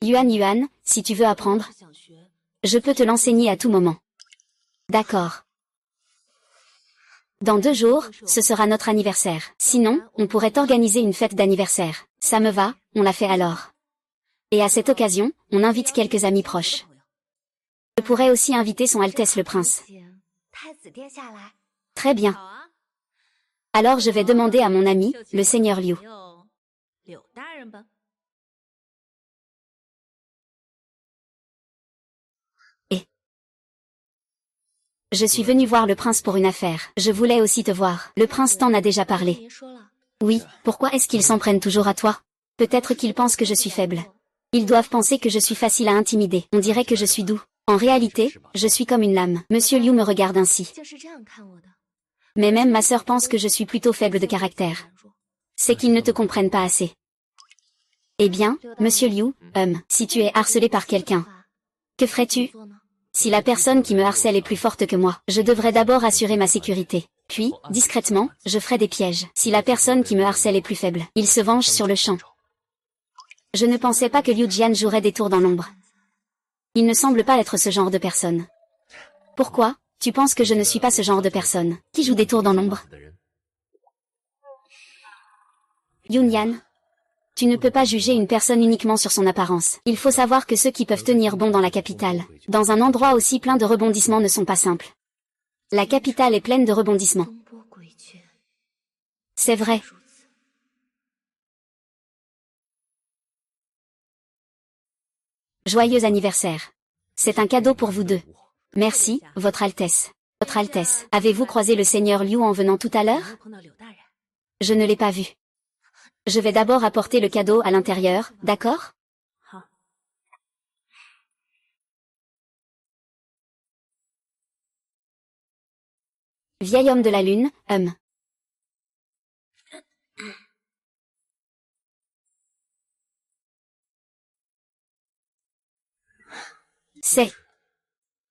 S1: Yuan, si tu veux apprendre, Je peux te l'enseigner à tout moment. D'accord. Dans 2 jours, ce sera notre anniversaire. Sinon, on pourrait organiser une fête d'anniversaire. Ça me va, on la fait alors. Et à cette occasion, on invite quelques amis proches. Je pourrais aussi inviter Son Altesse le Prince. Très bien. Alors je vais demander à mon ami, le Seigneur Liu. Et je suis venu voir le prince pour une affaire. Je voulais aussi te voir. Le prince t'en a déjà parlé. Oui, pourquoi est-ce qu'ils s'en prennent toujours à toi? Peut-être qu'ils pensent que je suis faible. Ils doivent penser que je suis facile à intimider. On dirait que je suis doux. En réalité, je suis comme une lame. Monsieur Liu me regarde ainsi. Mais même ma sœur pense que je suis plutôt faible de caractère. C'est qu'ils ne te comprennent pas assez. Eh bien, Monsieur Liu, si tu es harcelé par quelqu'un, que ferais-tu? Si la personne qui me harcèle est plus forte que moi, je devrais d'abord assurer ma sécurité. Puis, discrètement, je ferai des pièges. Si la personne qui me harcèle est plus faible, il se venge sur le champ. Je ne pensais pas que Liu Jian jouerait des tours dans l'ombre. Il ne semble pas être ce genre de personne. Pourquoi? Tu penses que je ne suis pas ce genre de personne qui joue des tours dans l'ombre? Yunyan, tu ne peux pas juger une personne uniquement sur son apparence. Il faut savoir que ceux qui peuvent tenir bon dans la capitale, dans un endroit aussi plein de rebondissements ne sont pas simples. La capitale est pleine de rebondissements. C'est vrai. Joyeux anniversaire. C'est un cadeau pour vous deux. Merci, Votre Altesse. Votre Altesse, avez-vous croisé le Seigneur Liu en venant tout à l'heure? Je ne l'ai pas vu. Je vais d'abord apporter le cadeau à l'intérieur, d'accord? Vieil homme de la lune,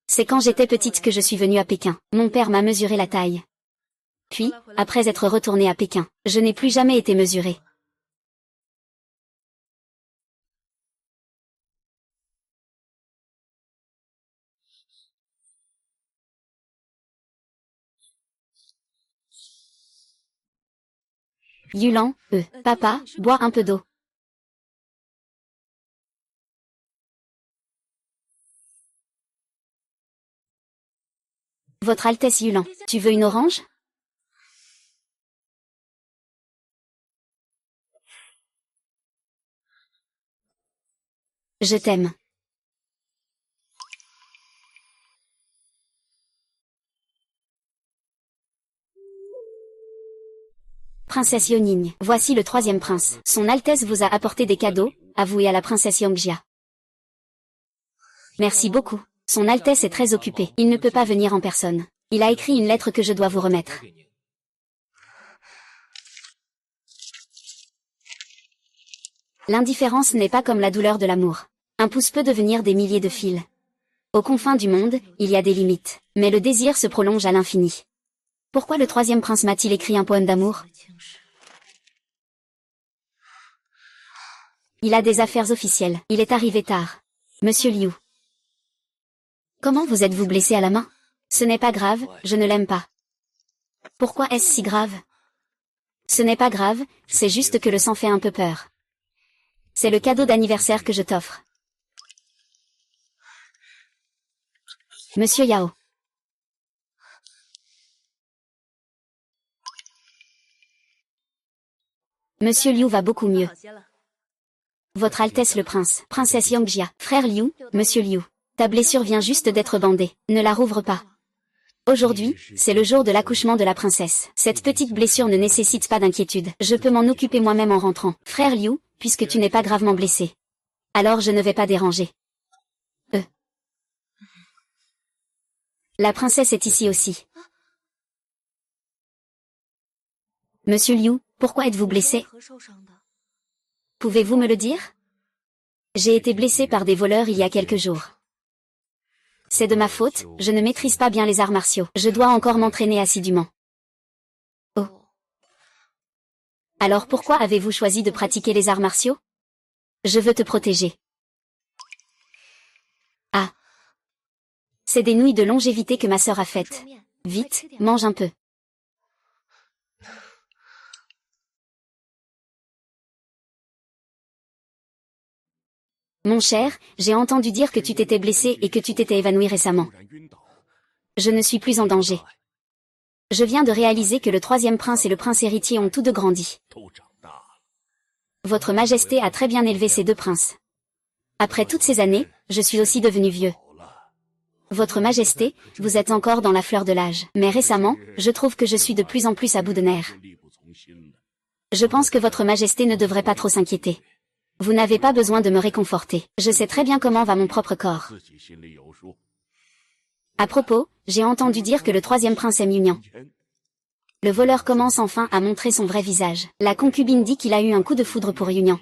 S1: C'est quand j'étais petite que je suis venue à Pékin. Mon père m'a mesuré la taille. Puis, après être retournée à Pékin, je n'ai plus jamais été mesurée. Yulan, papa, bois un peu d'eau. Votre Altesse Yulan, tu veux une orange? Je t'aime. Princesse Yoning, voici le 3e prince. Son Altesse vous a apporté des cadeaux, à vous et à la princesse Yongjia. Merci beaucoup. Son Altesse est très occupé. Il ne peut pas venir en personne. Il a écrit une lettre que je dois vous remettre. L'indifférence n'est pas comme la douleur de l'amour. Un pouce peut devenir des milliers de fils. Aux confins du monde, il y a des limites, mais le désir se prolonge à l'infini. Pourquoi le 3e prince m'a-t-il écrit un poème d'amour? Il a des affaires officielles. Il est arrivé tard. Monsieur Liu. Comment vous êtes-vous blessé à la main? Ce n'est pas grave, je ne l'aime pas. Pourquoi est-ce si grave? Ce n'est pas grave, c'est juste que le sang fait un peu peur. C'est le cadeau d'anniversaire que je t'offre. Monsieur Yao. Monsieur Liu va beaucoup mieux. Votre Altesse le Prince, Princesse Yongjia, frère Liu, Monsieur Liu. Ta blessure vient juste d'être bandée, ne la rouvre pas. Aujourd'hui, c'est le jour de l'accouchement de la princesse. Cette petite blessure ne nécessite pas d'inquiétude. Je peux m'en occuper moi-même en rentrant. Frère Liu, puisque tu n'es pas gravement blessé. Alors je ne vais pas déranger. La princesse est ici aussi. Monsieur Liu, pourquoi êtes-vous blessé? Pouvez-vous me le dire? J'ai été blessé par des voleurs il y a quelques jours. C'est de ma faute, je ne maîtrise pas bien les arts martiaux. Je dois encore m'entraîner assidûment. Oh. Alors pourquoi avez-vous choisi de pratiquer les arts martiaux? Je veux te protéger. Ah. C'est des nouilles de longévité que ma sœur a faites. Vite, mange un peu. Mon cher, j'ai entendu dire que tu t'étais blessé et que tu t'étais évanoui récemment. Je ne suis plus en danger. Je viens de réaliser que le troisième prince et le prince héritier ont tous deux grandi. Votre Majesté a très bien élevé ces deux princes. Après toutes ces années, je suis aussi devenu vieux. Votre Majesté, vous êtes encore dans la fleur de l'âge. Mais récemment, je trouve que je suis de plus en plus à bout de nerfs. Je pense que votre Majesté ne devrait pas trop s'inquiéter. Vous n'avez pas besoin de me réconforter. Je sais très bien comment va mon propre corps. À propos, j'ai entendu dire que le troisième prince aime Yunian. Le voleur commence enfin à montrer son vrai visage. La concubine dit qu'il a eu un coup de foudre pour Yunian.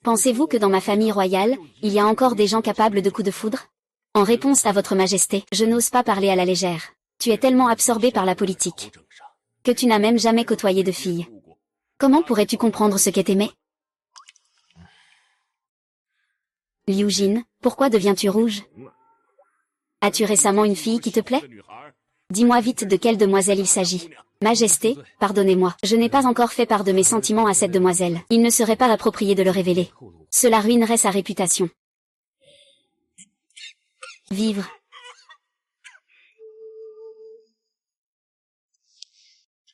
S1: Pensez-vous que dans ma famille royale, il y a encore des gens capables de coups de foudre? En réponse à votre Majesté, je n'ose pas parler à la légère. Tu es tellement absorbé par la politique que tu n'as même jamais côtoyé de fille. Comment pourrais-tu comprendre ce qu'est aimer? Liu Jin, pourquoi deviens-tu rouge? As-tu récemment une fille qui te plaît? Dis-moi vite de quelle demoiselle il s'agit. Majesté, pardonnez-moi, je n'ai pas encore fait part de mes sentiments à cette demoiselle. Il ne serait pas approprié de le révéler. Cela ruinerait sa réputation. Vivre.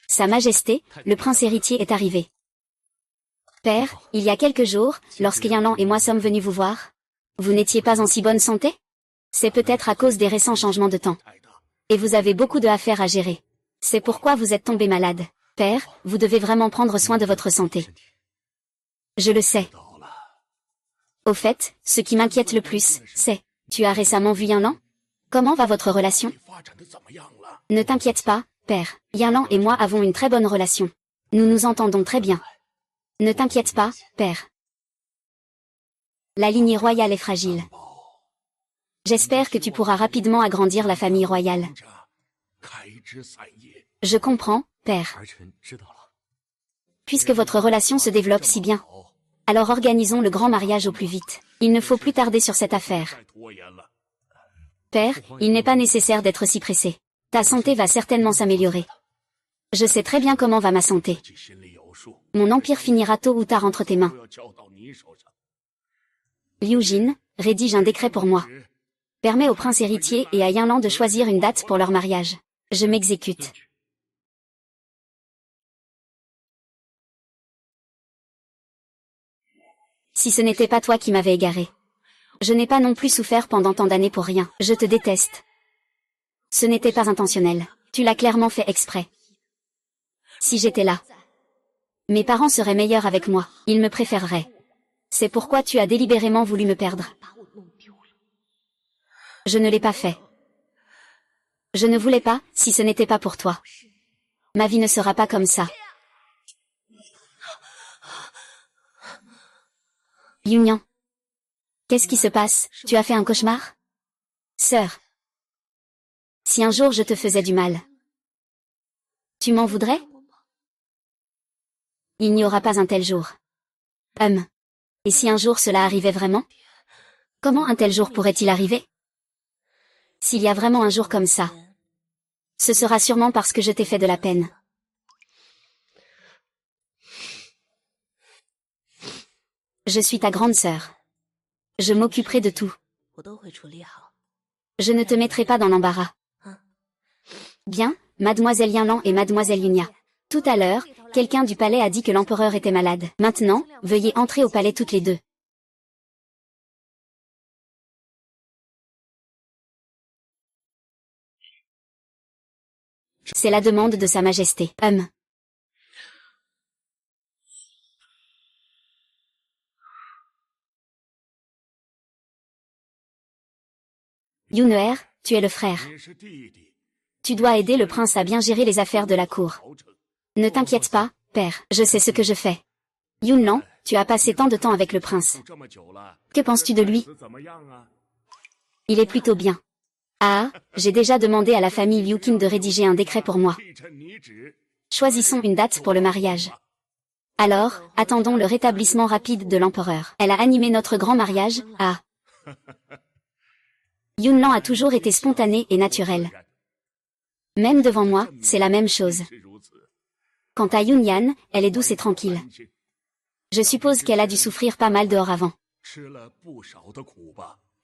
S1: Sa Majesté, le prince héritier est arrivé. Père, il y a quelques jours, lorsque Yinlan et moi sommes venus vous voir, vous n'étiez pas en si bonne santé? C'est peut-être à cause des récents changements de temps. Et vous avez beaucoup de affaires à gérer. C'est pourquoi vous êtes tombé malade. Père, vous devez vraiment prendre soin de votre santé. Je le sais. Au fait, ce qui m'inquiète le plus, c'est, tu as récemment vu Yinlan? Comment va votre relation? Ne t'inquiète pas, père. Yinlan et moi avons une très bonne relation. Nous nous entendons très bien. Ne t'inquiète pas, père. La lignée royale est fragile. J'espère que tu pourras rapidement agrandir la famille royale. Je comprends, père. Puisque votre relation se développe si bien, alors organisons le grand mariage au plus vite. Il ne faut plus tarder sur cette affaire. Père, il n'est pas nécessaire d'être si pressé. Ta santé va certainement s'améliorer. Je sais très bien comment va ma santé. Mon empire finira tôt ou tard entre tes mains. Liu Jin, rédige un décret pour moi. Permet au prince héritier et à Yinlan de choisir une date pour leur mariage. Je m'exécute. Si ce n'était pas toi qui m'avais égaré. Je n'ai pas non plus souffert pendant tant d'années pour rien. Je te déteste. Ce n'était pas intentionnel. Tu l'as clairement fait exprès. Si j'étais là, mes parents seraient meilleurs avec moi. Ils me préféreraient. C'est pourquoi tu as délibérément voulu me perdre. Je ne l'ai pas fait. Je ne voulais pas, si ce n'était pas pour toi. Ma vie ne sera pas comme ça. Yunian. Qu'est-ce qui se passe? Tu as fait un cauchemar? Sœur. Si un jour je te faisais du mal, tu m'en voudrais? Il n'y aura pas un tel jour. Et si un jour cela arrivait vraiment? Comment un tel jour pourrait-il arriver? S'il y a vraiment un jour comme ça, ce sera sûrement parce que je t'ai fait de la peine. Je suis ta grande sœur. Je m'occuperai de tout. Je ne te mettrai pas dans l'embarras. Bien, mademoiselle Yinlan et mademoiselle Yunia. Tout à l'heure, quelqu'un du palais a dit que l'empereur était malade. Maintenant, veuillez entrer au palais toutes les deux. C'est la demande de Sa Majesté. Yuneer, tu es le frère. Tu dois aider le prince à bien gérer les affaires de la cour. Ne t'inquiète pas, père, je sais ce que je fais. Yunlan, tu as passé tant de temps avec le prince. Que penses-tu de lui? Il est plutôt bien. Ah, j'ai déjà demandé à la famille Liu Qin de rédiger un décret pour moi. Choisissons une date pour le mariage. Alors, attendons le rétablissement rapide de l'empereur. Elle a animé notre grand mariage, Yunlan a toujours été spontané et naturel. Même devant moi, c'est la même chose. Quant à Yunyan, elle est douce et tranquille. Je suppose qu'elle a dû souffrir pas mal dehors avant.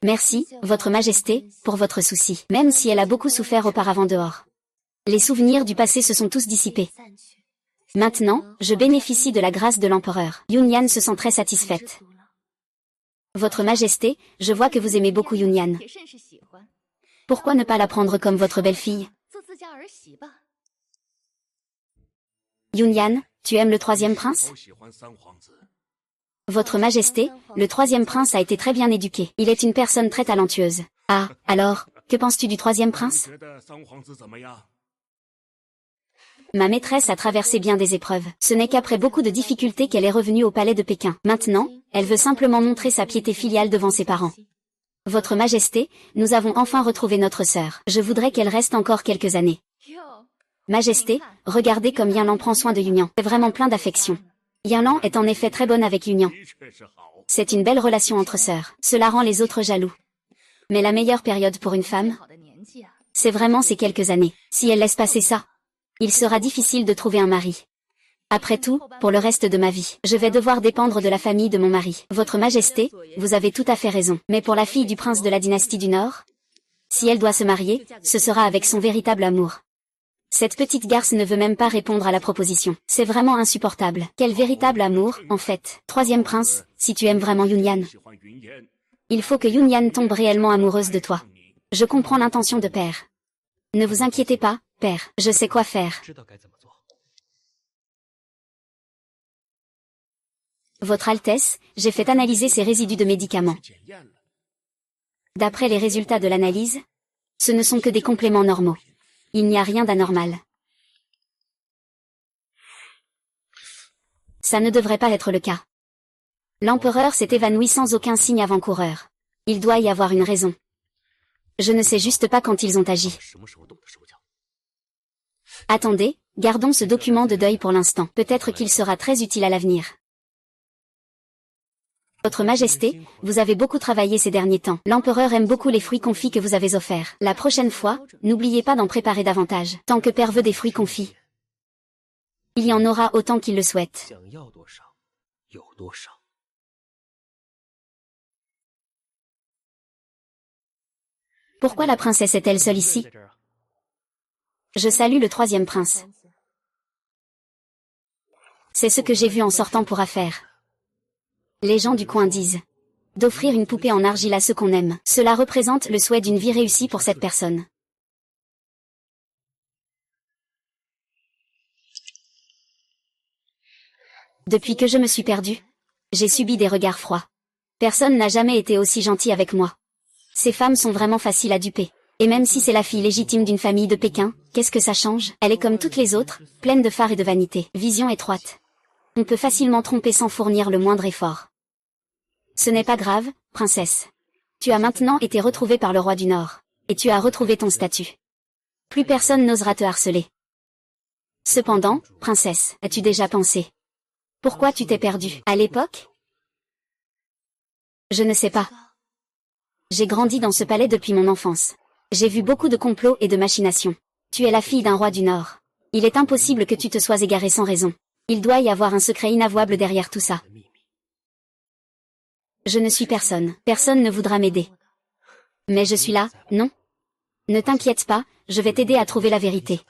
S1: Merci, Votre Majesté, pour votre souci, même si elle a beaucoup souffert auparavant dehors. Les souvenirs du passé se sont tous dissipés. Maintenant, je bénéficie de la grâce de l'empereur. Yunyan se sent très satisfaite. Votre Majesté, je vois que vous aimez beaucoup Yunyan. Pourquoi ne pas la prendre comme votre belle-fille? Yunyan, tu aimes le troisième prince? Votre Majesté, le troisième prince a été très bien éduqué. Il est une personne très talentueuse. Ah, alors, que penses-tu du troisième prince? Ma maîtresse a traversé bien des épreuves. Ce n'est qu'après beaucoup de difficultés qu'elle est revenue au palais de Pékin. Maintenant, elle veut simplement montrer sa piété filiale devant ses parents. Votre Majesté, nous avons enfin retrouvé notre sœur. Je voudrais qu'elle reste encore quelques années. Majesté, regardez comme Yinlan prend soin de Yunyan. C'est vraiment plein d'affection. Yinlan est en effet très bonne avec Yunyan. C'est une belle relation entre sœurs. Cela rend les autres jaloux. Mais la meilleure période pour une femme, c'est vraiment ces quelques années. Si elle laisse passer ça, il sera difficile de trouver un mari. Après tout, pour le reste de ma vie, je vais devoir dépendre de la famille de mon mari. Votre Majesté, vous avez tout à fait raison. Mais pour la fille du prince de la dynastie du Nord, si elle doit se marier, ce sera avec son véritable amour. Cette petite garce ne veut même pas répondre à la proposition. C'est vraiment insupportable. Quel véritable amour, en fait. Troisième prince, si tu aimes vraiment Yunyan, il faut que Yunyan tombe réellement amoureuse de toi. Je comprends l'intention de père. Ne vous inquiétez pas, père, je sais quoi faire. Votre Altesse, j'ai fait analyser ces résidus de médicaments. D'après les résultats de l'analyse, ce ne sont que des compléments normaux. Il n'y a rien d'anormal. Ça ne devrait pas être le cas. L'empereur s'est évanoui sans aucun signe avant-coureur. Il doit y avoir une raison. Je ne sais juste pas quand ils ont agi. Attendez, gardons ce document de deuil pour l'instant. Peut-être qu'il sera très utile à l'avenir. Votre Majesté, vous avez beaucoup travaillé ces derniers temps. L'empereur aime beaucoup les fruits confits que vous avez offerts. La prochaine fois, n'oubliez pas d'en préparer davantage. Tant que père veut des fruits confits, il y en aura autant qu'il le souhaite. Pourquoi la princesse est-elle seule ici? Je salue le troisième prince. C'est ce que j'ai vu en sortant pour affaire. Les gens du coin disent d'offrir une poupée en argile à ceux qu'on aime. Cela représente le souhait d'une vie réussie pour cette personne. Depuis que je me suis perdue, j'ai subi des regards froids. Personne n'a jamais été aussi gentil avec moi. Ces femmes sont vraiment faciles à duper. Et même si c'est la fille légitime d'une famille de Pékin, qu'est-ce que ça change? Elle est comme toutes les autres, pleine de fard et de vanité. Vision étroite. On peut facilement tromper sans fournir le moindre effort. Ce n'est pas grave, princesse. Tu as maintenant été retrouvée par le roi du Nord. Et tu as retrouvé ton statut. Plus personne n'osera te harceler. Cependant, princesse, as-tu déjà pensé? Pourquoi tu t'es perdue? À l'époque? Je ne sais pas. J'ai grandi dans ce palais depuis mon enfance. J'ai vu beaucoup de complots et de machinations. Tu es la fille d'un roi du Nord. Il est impossible que tu te sois égarée sans raison. Il doit y avoir un secret inavouable derrière tout ça. Je ne suis personne. Personne ne voudra m'aider. Mais je suis là, non? Ne t'inquiète pas, je vais t'aider à trouver la vérité.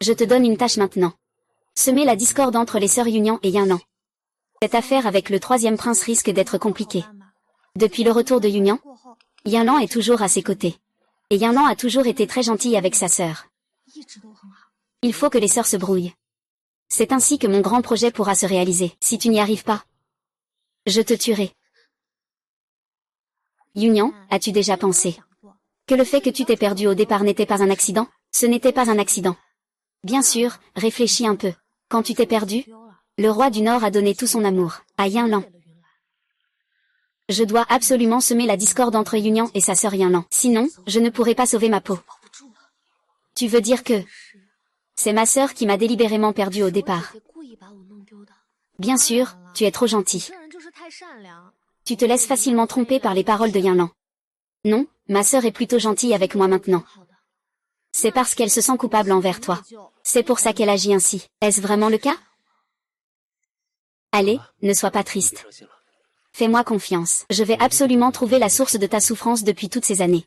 S1: Je te donne une tâche maintenant. Semer la discorde entre les sœurs Yunyan et Yinlan. Cette affaire avec le troisième prince risque d'être compliquée. Depuis le retour de Yunyan, Yinlan est toujours à ses côtés. Et Yinlan a toujours été très gentil avec sa sœur. Il faut que les sœurs se brouillent. C'est ainsi que mon grand projet pourra se réaliser. Si tu n'y arrives pas, je te tuerai. Yunyan, as-tu déjà pensé que le fait que tu t'es perdu au départ n'était pas un accident? Ce n'était pas un accident. Bien sûr, réfléchis un peu. Quand tu t'es perdu, le roi du Nord a donné tout son amour à Yinlan. Je dois absolument semer la discorde entre Yunyan et sa sœur Yinlan. Sinon, je ne pourrai pas sauver ma peau. Tu veux dire que c'est ma sœur qui m'a délibérément perdu au départ? Bien sûr, tu es trop gentil. Tu te laisses facilement tromper par les paroles de Yinlan. Non, ma sœur est plutôt gentille avec moi maintenant. C'est parce qu'elle se sent coupable envers toi. C'est pour ça qu'elle agit ainsi. Est-ce vraiment le cas? Allez, ne sois pas triste. Fais-moi confiance. Je vais absolument trouver la source de ta souffrance depuis toutes ces années.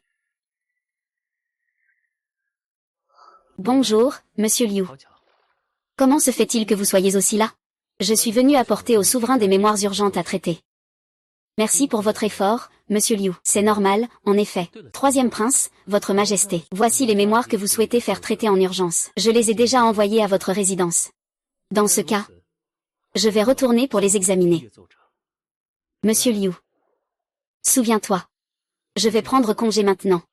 S1: Bonjour, Monsieur Liu. Comment se fait-il que vous soyez aussi là? Je suis venu apporter au souverain des mémoires urgentes à traiter. Merci pour votre effort, Monsieur Liu. C'est normal, en effet. Troisième prince, Votre Majesté. Voici les mémoires que vous souhaitez faire traiter en urgence. Je les ai déjà envoyées à votre résidence. Dans ce cas, je vais retourner pour les examiner. Monsieur Liu. Souviens-toi. Je vais prendre congé maintenant.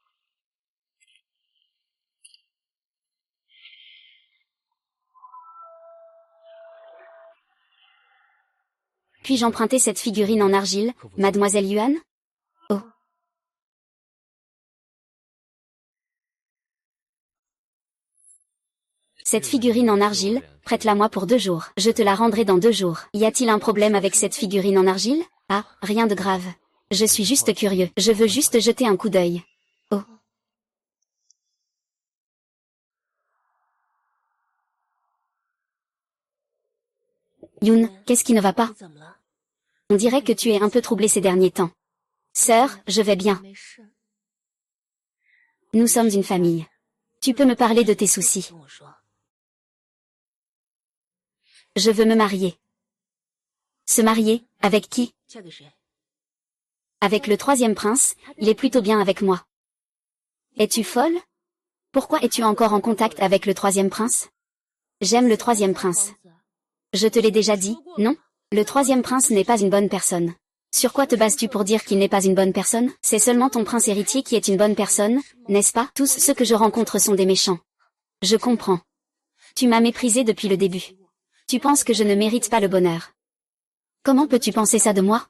S1: Puis-je emprunter cette figurine en argile, Mademoiselle Yuan? Oh. Cette figurine en argile, prête-la-moi pour 2 jours. Je te la rendrai dans 2 jours. Y a-t-il un problème avec cette figurine en argile? Ah, rien de grave. Je suis juste curieux. Je veux juste jeter un coup d'œil. Oh. Yun, qu'est-ce qui ne va pas? On dirait que tu es un peu troublée ces derniers temps. Sœur, je vais bien. Nous sommes une famille. Tu peux me parler de tes soucis. Je veux me marier. Se marier, avec qui? Avec le 3e prince, il est plutôt bien avec moi. Es-tu folle? Pourquoi es-tu encore en contact avec le 3e prince? J'aime le 3e prince. Je te l'ai déjà dit, non? Le 3e prince n'est pas une bonne personne. Sur quoi te bases-tu pour dire qu'il n'est pas une bonne personne? C'est seulement ton prince héritier qui est une bonne personne, n'est-ce pas? Tous ceux que je rencontre sont des méchants. Je comprends. Tu m'as méprisé depuis le début. Tu penses que je ne mérite pas le bonheur. Comment peux-tu penser ça de moi?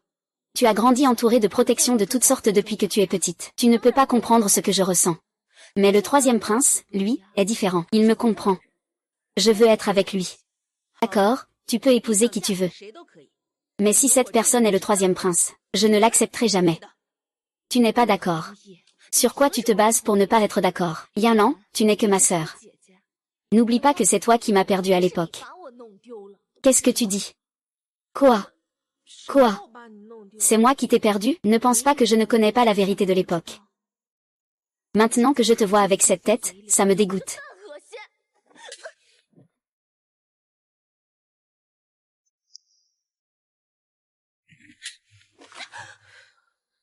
S1: Tu as grandi entouré de protection de toutes sortes depuis que tu es petite. Tu ne peux pas comprendre ce que je ressens. Mais le 3e prince, lui, est différent. Il me comprend. Je veux être avec lui. D'accord, tu peux épouser qui tu veux. Mais si cette personne est le 3e prince, je ne l'accepterai jamais. Tu n'es pas d'accord. Sur quoi tu te bases pour ne pas être d'accord? Yinlan, tu n'es que ma sœur. N'oublie pas que c'est toi qui m'as perdu à l'époque. Qu'est-ce que tu dis? Quoi? Quoi? C'est moi qui t'ai perdu? Ne pense pas que je ne connais pas la vérité de l'époque. Maintenant que je te vois avec cette tête, ça me dégoûte.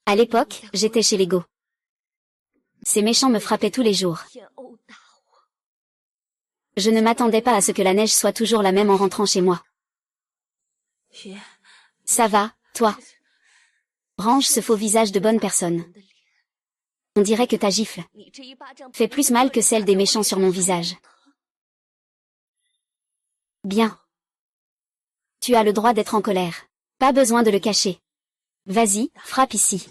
S1: À l'époque, j'étais chez les Go. Ces méchants me frappaient tous les jours. Je ne m'attendais pas à ce que la neige soit toujours la même en rentrant chez moi. Ça va, toi? Range ce faux visage de bonne personne. On dirait que ta gifle fait plus mal que celle des méchants sur mon visage. Bien. Tu as le droit d'être en colère. Pas besoin de le cacher. Vas-y, frappe ici.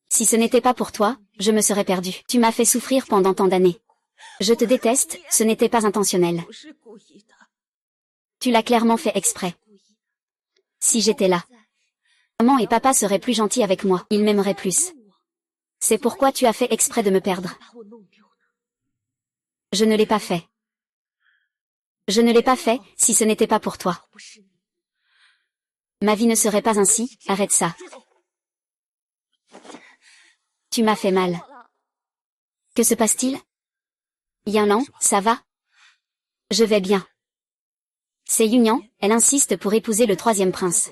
S1: Si ce n'était pas pour toi, je me serais perdue. Tu m'as fait souffrir pendant tant d'années. Je te déteste, ce n'était pas intentionnel. Tu l'as clairement fait exprès. Si j'étais là, maman et papa seraient plus gentils avec moi, ils m'aimeraient plus. C'est pourquoi tu as fait exprès de me perdre. Je ne l'ai pas fait. Je ne l'ai pas fait, si ce n'était pas pour toi. Ma vie ne serait pas ainsi, arrête ça. Tu m'as fait mal. Que se passe-t-il? Yinlan, ça va? Je vais bien. C'est Yunyan, elle insiste pour épouser le 3e prince.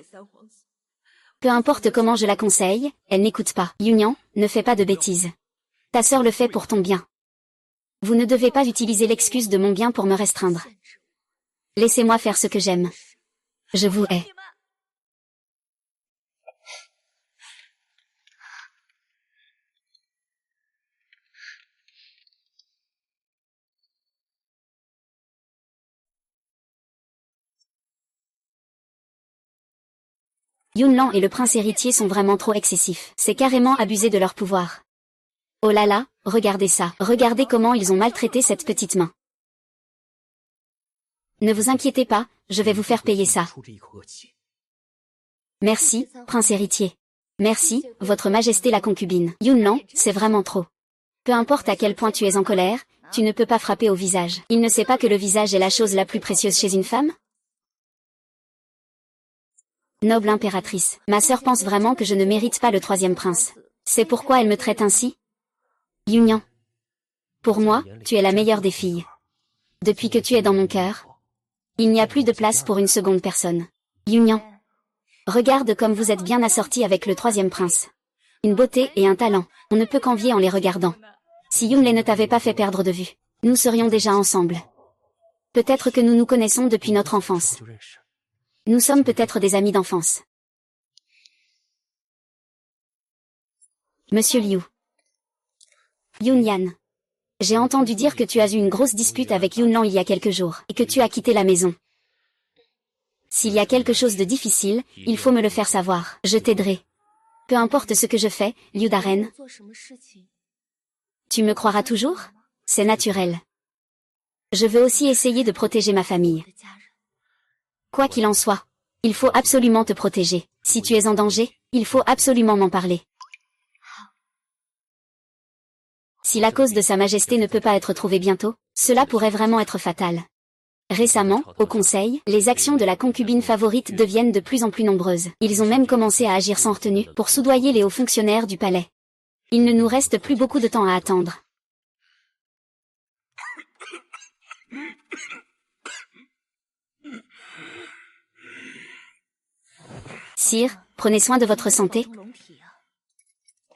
S1: Peu importe comment je la conseille, elle n'écoute pas. Yunyan, ne fais pas de bêtises. Ta sœur le fait pour ton bien. Vous ne devez pas utiliser l'excuse de mon bien pour me restreindre. Laissez-moi faire ce que j'aime. Je vous hais. Yunlan et le prince héritier sont vraiment trop excessifs. C'est carrément abuser de leur pouvoir. Oh là là, regardez ça. Regardez comment ils ont maltraité cette petite main. Ne vous inquiétez pas, je vais vous faire payer ça. Merci, prince héritier. Merci, votre majesté la concubine. Yunnan, c'est vraiment trop. Peu importe à quel point tu es en colère, tu ne peux pas frapper au visage. Il ne sait pas que le visage est la chose la plus précieuse chez une femme? Noble impératrice, ma sœur pense vraiment que je ne mérite pas le troisième prince. C'est pourquoi elle me traite ainsi? Yunnan. Pour moi, tu es la meilleure des filles. Depuis que tu es dans mon cœur, il n'y a plus de place pour une seconde personne. Yunnan. Regarde comme vous êtes bien assortie avec le troisième prince. Une beauté et un talent, on ne peut qu'envier en les regardant. Si Yunlei ne t'avait pas fait perdre de vue, nous serions déjà ensemble. Peut-être que nous nous connaissons depuis notre enfance. Nous sommes peut-être des amis d'enfance. Monsieur Liu. Yunyan. J'ai entendu dire que tu as eu une grosse dispute avec Yunlan il y a quelques jours, et que tu as quitté la maison. S'il y a quelque chose de difficile, il faut me le faire savoir. Je t'aiderai. Peu importe ce que je fais, Liu Daren. Tu me croiras toujours? C'est naturel. Je veux aussi essayer de protéger ma famille. Quoi qu'il en soit, il faut absolument te protéger. Si tu es en danger, il faut absolument m'en parler. Si la cause de Sa Majesté ne peut pas être trouvée bientôt, cela pourrait vraiment être fatal. Récemment, au Conseil, les actions de la concubine favorite deviennent de plus en plus nombreuses. Ils ont même commencé à agir sans retenue pour soudoyer les hauts fonctionnaires du palais. Il ne nous reste plus beaucoup de temps à attendre. Sire, prenez soin de votre santé.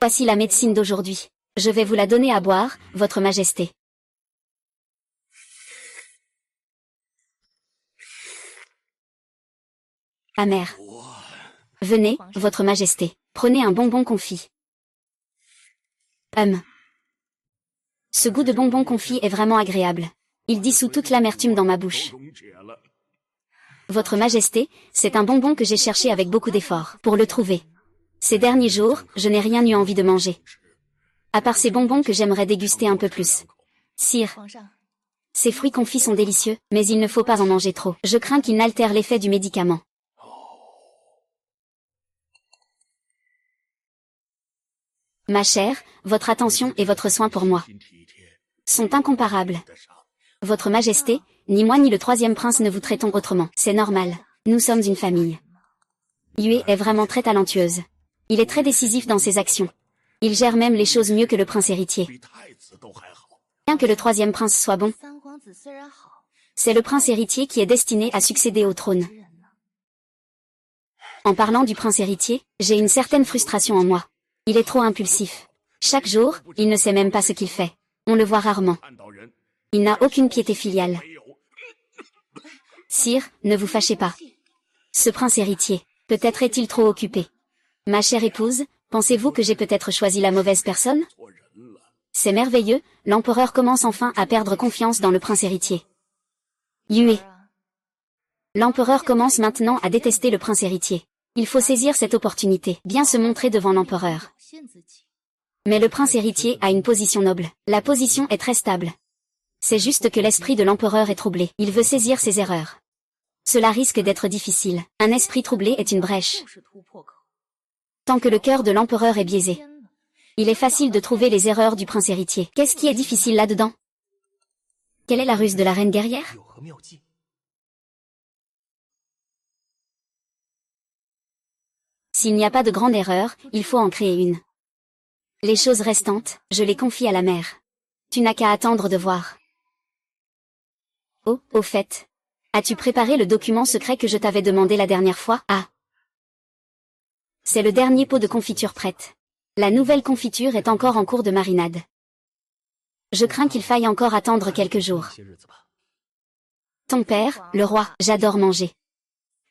S1: Voici la médecine d'aujourd'hui. Je vais vous la donner à boire, votre majesté. Amer. Venez, votre majesté. Prenez un bonbon confit. Ce goût de bonbon confit est vraiment agréable. Il dissout toute l'amertume dans ma bouche. Votre majesté, c'est un bonbon que j'ai cherché avec beaucoup d'efforts pour le trouver. Ces derniers jours, je n'ai rien eu envie de manger. À part ces bonbons que j'aimerais déguster un peu plus. Sire, ces fruits confits sont délicieux, mais il ne faut pas en manger trop. Je crains qu'ils n'altèrent l'effet du médicament. Ma chère, votre attention et votre soin pour moi sont incomparables. Votre majesté, ni moi ni le troisième prince ne vous traitons autrement. C'est normal. Nous sommes une famille. Yue est vraiment très talentueuse. Il est très décisif dans ses actions. Il gère même les choses mieux que le prince héritier. Bien que le troisième prince soit bon, c'est le prince héritier qui est destiné à succéder au trône. En parlant du prince héritier, j'ai une certaine frustration en moi. Il est trop impulsif. Chaque jour, il ne sait même pas ce qu'il fait. On le voit rarement. Il n'a aucune piété filiale. Sire, ne vous fâchez pas. Ce prince héritier, peut-être est-il trop occupé. Ma chère épouse, pensez-vous que j'ai peut-être choisi la mauvaise personne? C'est merveilleux, l'empereur commence enfin à perdre confiance dans le prince héritier. Yue. L'empereur commence maintenant à détester le prince héritier. Il faut saisir cette opportunité, bien se montrer devant l'empereur. Mais le prince héritier a une position noble. La position est très stable. C'est juste que l'esprit de l'empereur est troublé. Il veut saisir ses erreurs. Cela risque d'être difficile. Un esprit troublé est une brèche. Tant que le cœur de l'empereur est biaisé, il est facile de trouver les erreurs du prince héritier. Qu'est-ce qui est difficile là-dedans? Quelle est la ruse de la reine guerrière? S'il n'y a pas de grande erreur, il faut en créer une. Les choses restantes, je les confie à la mère. Tu n'as qu'à attendre de voir. Oh, au fait. As-tu préparé le document secret que je t'avais demandé la dernière fois? Ah. C'est le dernier pot de confiture prête. La nouvelle confiture est encore en cours de marinade. Je crains qu'il faille encore attendre quelques jours. Ton père, le roi, j'adore manger.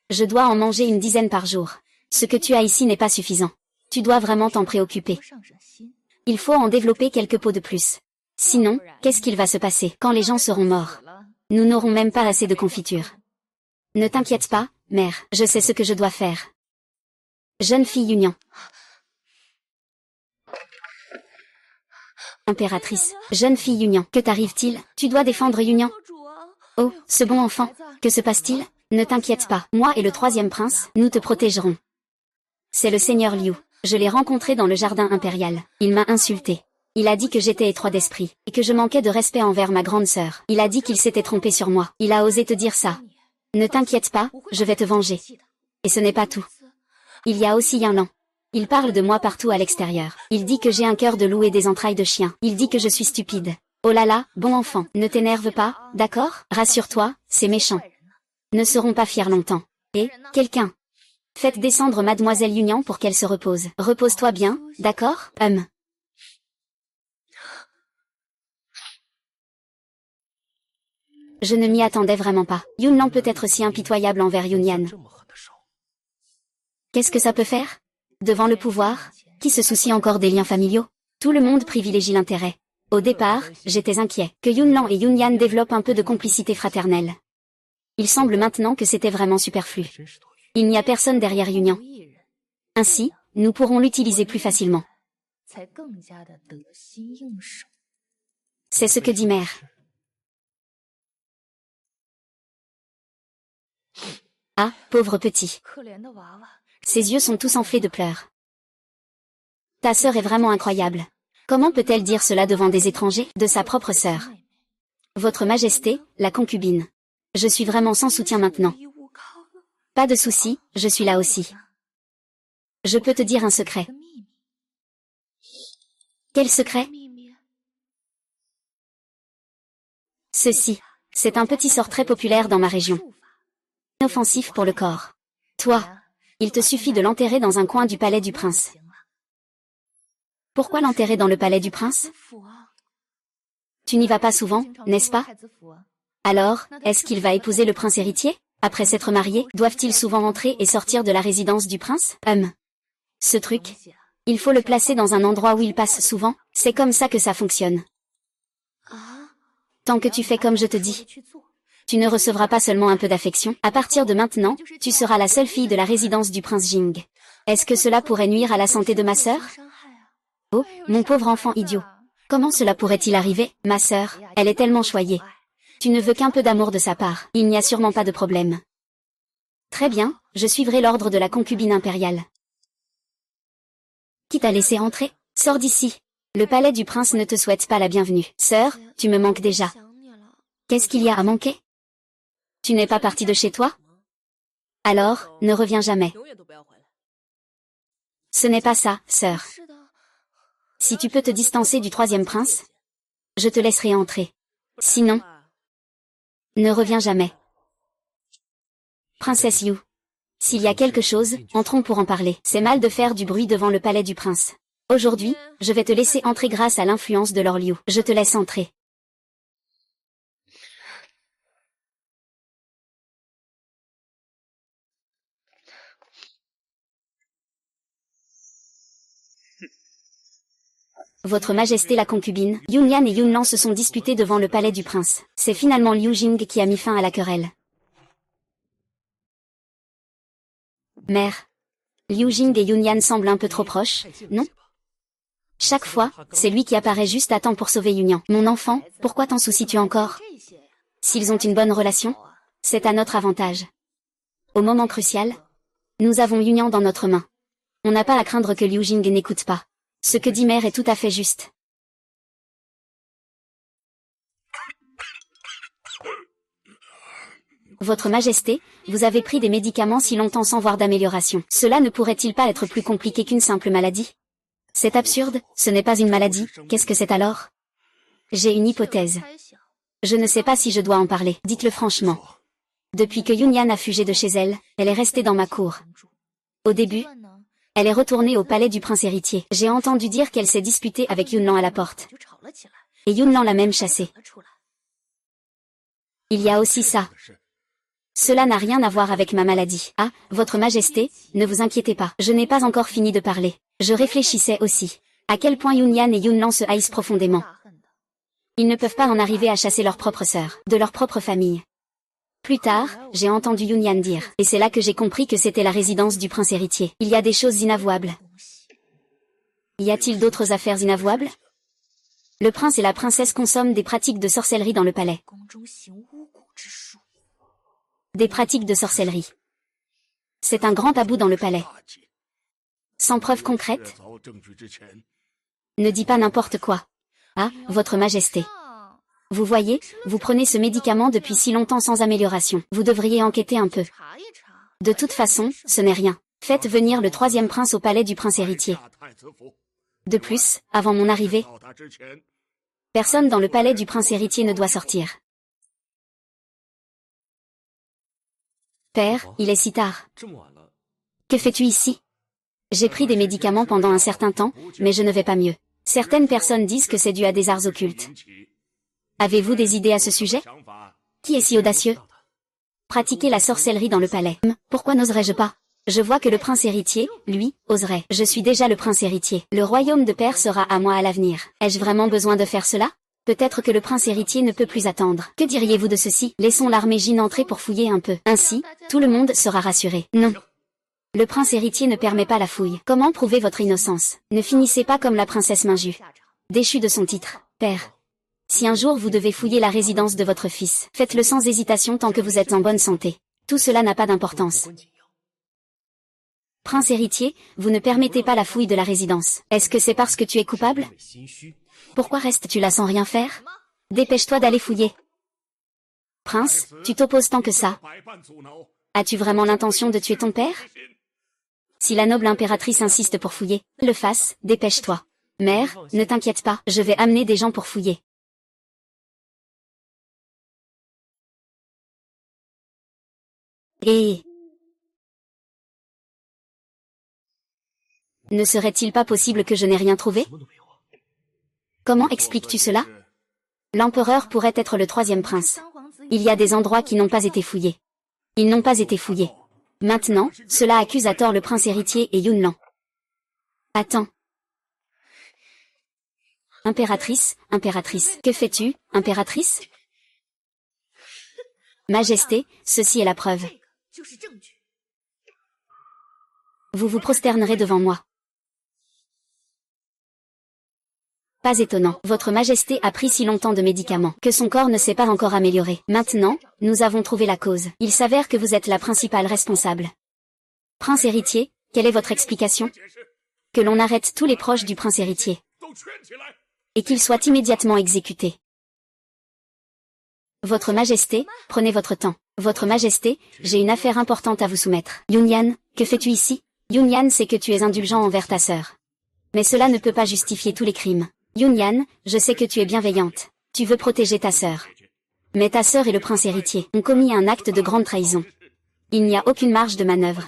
S1: Je dois en manger une dizaine par jour. Ce que tu as ici n'est pas suffisant. Tu dois vraiment t'en préoccuper. Il faut en développer quelques pots de plus. Sinon, qu'est-ce qu'il va se passer quand les gens seront morts? Nous n'aurons même pas assez de confiture. Ne t'inquiète pas, mère, je sais ce que je dois faire. Jeune fille Union. Impératrice, jeune fille Union, que t'arrive-t-il? Tu dois défendre Union. Oh, ce bon enfant, que se passe-t-il? Ne t'inquiète pas, moi et le troisième prince, nous te protégerons. C'est le seigneur Liu. Je l'ai rencontré dans le jardin impérial. Il m'a insulté. Il a dit que j'étais étroit d'esprit, et que je manquais de respect envers ma grande sœur. Il a dit qu'il s'était trompé sur moi. Il a osé te dire ça. Ne t'inquiète pas, je vais te venger. Et ce n'est pas tout. Il y a aussi Yinlan. Il parle de moi partout à l'extérieur. Il dit que j'ai un cœur de loup et des entrailles de chien. Il dit que je suis stupide. Oh là là, bon enfant, ne t'énerve pas, d'accord? Rassure-toi, ces méchants ne seront pas fiers longtemps. Et, quelqu'un, faites descendre mademoiselle Yunian pour qu'elle se repose. Repose-toi bien, d'accord? Je ne m'y attendais vraiment pas. Yunlan peut être si impitoyable envers Yunyan. Qu'est-ce que ça peut faire? Devant le pouvoir, qui se soucie encore des liens familiaux? Tout le monde privilégie l'intérêt. Au départ, j'étais inquiet que Yunlan et Yunyan développent un peu de complicité fraternelle. Il semble maintenant que c'était vraiment superflu. Il n'y a personne derrière Yunyan. Ainsi, nous pourrons l'utiliser plus facilement. C'est ce que dit Mère. Ah, pauvre petit. Ses yeux sont tous enflés de pleurs. Ta sœur est vraiment incroyable. Comment peut-elle dire cela devant des étrangers, de sa propre sœur? Votre Majesté, la concubine. Je suis vraiment sans soutien maintenant. Pas de souci, je suis là aussi. Je peux te dire un secret. Quel secret? Ceci, c'est un petit sort très populaire dans ma région. Inoffensif pour le corps. Toi, il te suffit de l'enterrer dans un coin du palais du prince. Pourquoi l'enterrer dans le palais du prince? Tu n'y vas pas souvent, n'est-ce pas? Alors, est-ce qu'il va épouser le prince héritier? Après s'être marié, doivent-ils souvent entrer et sortir de la résidence du prince? Ce truc, il faut le placer dans un endroit où il passe souvent, c'est comme ça que ça fonctionne. Tant que tu fais comme je te dis, tu ne recevras pas seulement un peu d'affection. À partir de maintenant, tu seras la seule fille de la résidence du prince Jing. Est-ce que cela pourrait nuire à la santé de ma sœur? Oh, mon pauvre enfant idiot. Comment cela pourrait-il arriver? Ma sœur, elle est tellement choyée. Tu ne veux qu'un peu d'amour de sa part. Il n'y a sûrement pas de problème. Très bien, je suivrai l'ordre de la concubine impériale. Qui t'a laissé entrer? Sors d'ici. Le palais du prince ne te souhaite pas la bienvenue. Sœur, tu me manques déjà. Qu'est-ce qu'il y a à manquer? Tu n'es pas partie de chez toi? Alors, ne reviens jamais. Ce n'est pas ça, sœur. Si tu peux te distancer du troisième prince, je te laisserai entrer. Sinon, ne reviens jamais. Princesse Yu. S'il y a quelque chose, entrons pour en parler. C'est mal de faire du bruit devant le palais du prince. Aujourd'hui, je vais te laisser entrer grâce à l'influence de Lord Liu. Je te laisse entrer. Votre Majesté la concubine, Yunyan et Yunlan se sont disputés devant le palais du prince. C'est finalement Liu Jing qui a mis fin à la querelle. Mère. Liu Jing et Yunyan semblent un peu trop proches, non? Chaque fois, c'est lui qui apparaît juste à temps pour sauver Yunyan. Mon enfant, pourquoi t'en soucies-tu encore? S'ils ont une bonne relation, c'est à notre avantage. Au moment crucial, nous avons Yunyan dans notre main. On n'a pas à craindre que Liu Jing n'écoute pas. Ce que dit Mère est tout à fait juste. Votre Majesté, vous avez pris des médicaments si longtemps sans voir d'amélioration. Cela ne pourrait-il pas être plus compliqué qu'une simple maladie? C'est absurde, ce n'est pas une maladie, qu'est-ce que c'est alors? J'ai une hypothèse. Je ne sais pas si je dois en parler, dites-le franchement. Depuis que Yunyan a fugé de chez elle, elle est restée dans ma cour. Au début, elle est retournée au palais du prince héritier. J'ai entendu dire qu'elle s'est disputée avec Yunlan à la porte. Et Yunlan l'a même chassée. Il y a aussi ça. Cela n'a rien à voir avec ma maladie. Ah, votre Majesté, ne vous inquiétez pas. Je n'ai pas encore fini de parler. Je réfléchissais aussi. À quel point Yunyan et Yunlan se haïssent profondément. Ils ne peuvent pas en arriver à chasser leur propre sœur, de leur propre famille. Plus tard, j'ai entendu Yunyan dire, et c'est là que j'ai compris que c'était la résidence du prince héritier. Il y a des choses inavouables. Y a-t-il d'autres affaires inavouables? Le prince et la princesse consomment des pratiques de sorcellerie dans le palais. Des pratiques de sorcellerie. C'est un grand tabou dans le palais. Sans preuve concrète. Ne dis pas n'importe quoi. Ah, Votre Majesté. Vous voyez, vous prenez ce médicament depuis si longtemps sans amélioration. Vous devriez enquêter un peu. De toute façon, ce n'est rien. Faites venir le troisième prince au palais du prince héritier. De plus, avant mon arrivée, personne dans le palais du prince héritier ne doit sortir. Père, il est si tard. Que fais-tu ici? J'ai pris des médicaments pendant un certain temps, mais je ne vais pas mieux. Certaines personnes disent que c'est dû à des arts occultes. Avez-vous des idées à ce sujet? Qui est si audacieux? Pratiquer la sorcellerie dans le palais. Pourquoi n'oserais-je pas? Je vois que le prince héritier, lui, oserait. Je suis déjà le prince héritier. Le royaume de Père sera à moi à l'avenir. Ai-je vraiment besoin de faire cela? Peut-être que le prince héritier ne peut plus attendre. Que diriez-vous de ceci? Laissons l'armée Jin entrer pour fouiller un peu. Ainsi, tout le monde sera rassuré. Non. Le prince héritier ne permet pas la fouille. Comment prouver votre innocence? Ne finissez pas comme la princesse Minju. Déchue de son titre. Père. Si un jour vous devez fouiller la résidence de votre fils, faites-le sans hésitation tant que vous êtes en bonne santé. Tout cela n'a pas d'importance. Prince héritier, vous ne permettez pas la fouille de la résidence. Est-ce que c'est parce que tu es coupable? Pourquoi restes-tu là sans rien faire? Dépêche-toi d'aller fouiller. Prince, tu t'opposes tant que ça. As-tu vraiment l'intention de tuer ton père? Si la noble impératrice insiste pour fouiller, le fasse, dépêche-toi. Mère, ne t'inquiète pas, je vais amener des gens pour fouiller. Et... ne serait-il pas possible que je n'ai rien trouvé? Comment expliques-tu cela? L'empereur pourrait être le troisième prince. Il y a des endroits qui n'ont pas été fouillés. Ils n'ont pas été fouillés. Maintenant, cela accuse à tort le prince héritier et Yunlan. Attends. Impératrice, impératrice. Que fais-tu, impératrice? Majesté, ceci est la preuve. Vous vous prosternerez devant moi. Pas étonnant, votre majesté a pris si longtemps de médicaments, que son corps ne s'est pas encore amélioré. Maintenant, nous avons trouvé la cause. Il s'avère que vous êtes la principale responsable. Prince héritier, quelle est votre explication? Que l'on arrête tous les proches du prince héritier. Et qu'ils soient immédiatement exécutés. Votre majesté, prenez votre temps. Votre majesté, j'ai une affaire importante à vous soumettre. Yunyan, que fais-tu ici? Yunyan sait que tu es indulgent envers ta sœur. Mais cela ne peut pas justifier tous les crimes. Yunyan, je sais que tu es bienveillante. Tu veux protéger ta sœur. Mais ta sœur et le prince héritier ont commis un acte de grande trahison. Il n'y a aucune marge de manœuvre.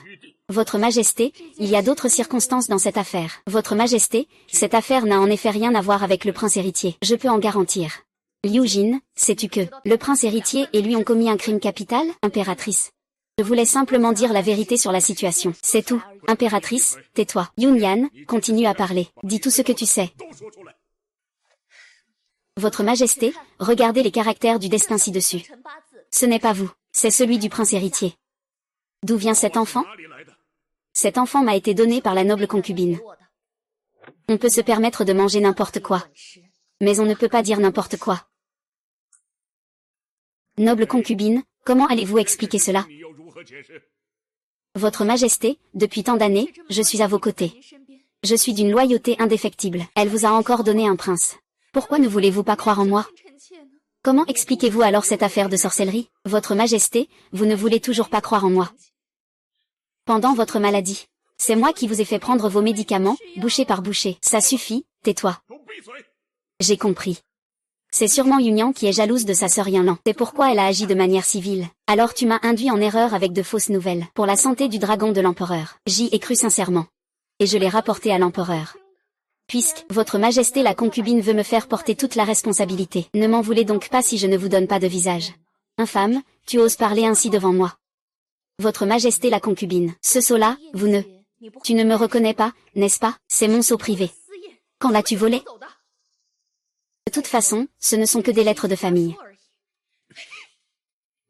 S1: Votre majesté, il y a d'autres circonstances dans cette affaire. Votre majesté, cette affaire n'a en effet rien à voir avec le prince héritier. Je peux en garantir. Liu Jin, sais-tu que le prince héritier et lui ont commis un crime capital, impératrice? Je voulais simplement dire la vérité sur la situation. C'est tout. Impératrice, tais-toi. Yunyan, continue à parler. Dis tout ce que tu sais. Votre majesté, regardez les caractères du destin ci-dessus. Ce n'est pas vous, c'est celui du prince héritier. D'où vient cet enfant? Cet enfant m'a été donné par la noble concubine. On peut se permettre de manger n'importe quoi. Mais on ne peut pas dire n'importe quoi. Noble concubine, comment allez-vous expliquer cela? Votre majesté, depuis tant d'années, je suis à vos côtés. Je suis d'une loyauté indéfectible. Elle vous a encore donné un prince. Pourquoi ne voulez-vous pas croire en moi? Comment expliquez-vous alors cette affaire de sorcellerie? Votre majesté, vous ne voulez toujours pas croire en moi. Pendant votre maladie, c'est moi qui vous ai fait prendre vos médicaments, bouchée par bouchée. Ça suffit, tais-toi. J'ai compris. C'est sûrement Yunyan qui est jalouse de sa sœur Yunlan. C'est pourquoi elle a agi de manière civile. Alors tu m'as induit en erreur avec de fausses nouvelles. Pour la santé du dragon de l'empereur. J'y ai cru sincèrement. Et je l'ai rapporté à l'empereur. Puisque, votre majesté la concubine veut me faire porter toute la responsabilité. Ne m'en voulez donc pas si je ne vous donne pas de visage. Infâme, tu oses parler ainsi devant moi. Votre majesté la concubine. Ce sceau-là, vous ne... Tu ne me reconnais pas, n'est-ce pas? C'est mon sceau privé. Quand l'as-tu volé? De toute façon, ce ne sont que des lettres de famille.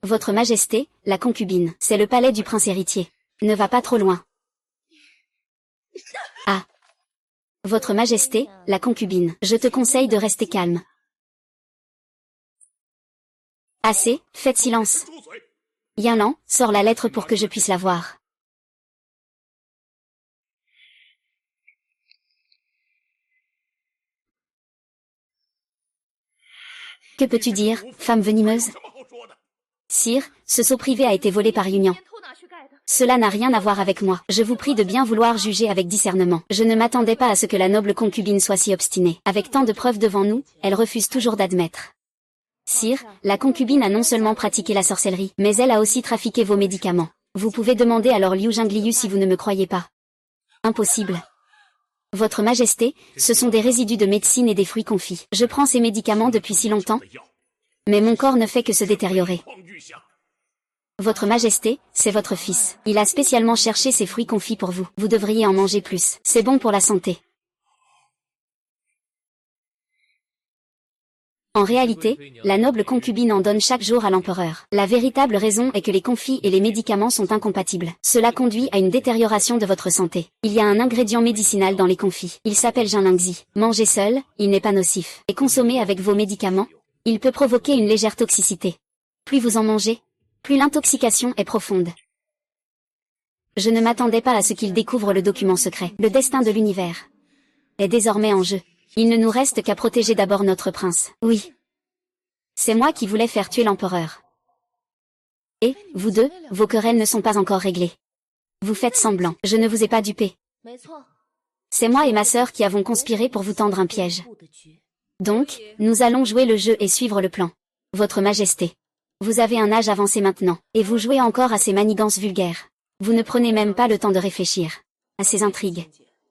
S1: Votre majesté, la concubine, c'est le palais du prince héritier. Ne va pas trop loin. Ah. Votre majesté, la concubine, je te conseille de rester calme. Assez, faites silence. Yinlan, sors la lettre pour que je puisse la voir. Que peux-tu dire, femme venimeuse? Sire, ce sceau privé a été volé par Yunian. Cela n'a rien à voir avec moi. Je vous prie de bien vouloir juger avec discernement. Je ne m'attendais pas à ce que la noble concubine soit si obstinée. Avec tant de preuves devant nous, elle refuse toujours d'admettre. Sire, la concubine a non seulement pratiqué la sorcellerie, mais elle a aussi trafiqué vos médicaments. Vous pouvez demander à Lord Liu Jingliu si vous ne me croyez pas. Impossible. Votre Majesté, ce sont des résidus de médecine et des fruits confits. Je prends ces médicaments depuis si longtemps, mais mon corps ne fait que se détériorer. Votre Majesté, c'est votre fils. Il a spécialement cherché ces fruits confits pour vous. Vous devriez en manger plus. C'est bon pour la santé. En réalité, la noble concubine en donne chaque jour à l'empereur. La véritable raison est que les confits et les médicaments sont incompatibles. Cela conduit à une détérioration de votre santé. Il y a un ingrédient médicinal dans les confits. Il s'appelle Jinlangzi. Mangé seul, il n'est pas nocif. Et consommé avec vos médicaments, il peut provoquer une légère toxicité. Plus vous en mangez, plus l'intoxication est profonde. Je ne m'attendais pas à ce qu'il découvre le document secret. Le destin de l'univers est désormais en jeu. Il ne nous reste qu'à protéger d'abord notre prince. Oui. C'est moi qui voulais faire tuer l'empereur. Et, vous deux, vos querelles ne sont pas encore réglées. Vous faites semblant. Je ne vous ai pas dupé. C'est moi et ma sœur qui avons conspiré pour vous tendre un piège. Donc, nous allons jouer le jeu et suivre le plan. Votre Majesté. Vous avez un âge avancé maintenant, et vous jouez encore à ces manigances vulgaires. Vous ne prenez même pas le temps de réfléchir à ces intrigues.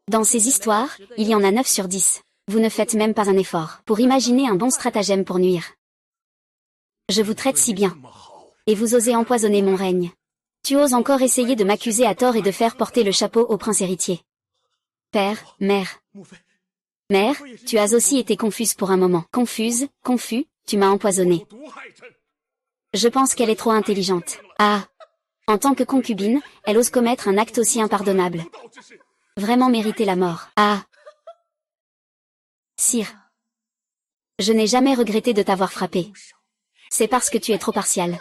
S1: Dans ces histoires, il y en a 9 sur 10. Vous ne faites même pas un effort pour imaginer un bon stratagème pour nuire. Je vous traite si bien. Et vous osez empoisonner mon règne. Tu oses encore essayer de m'accuser à tort et de faire porter le chapeau au prince héritier. Père, mère. Mère, tu as aussi été confuse pour un moment. Confus, tu m'as empoisonné. Je pense qu'elle est trop intelligente. Ah! En tant que concubine, elle ose commettre un acte aussi impardonnable. Vraiment mériter la mort. Ah! Sire. Je n'ai jamais regretté de t'avoir frappé. C'est parce que tu es trop partial.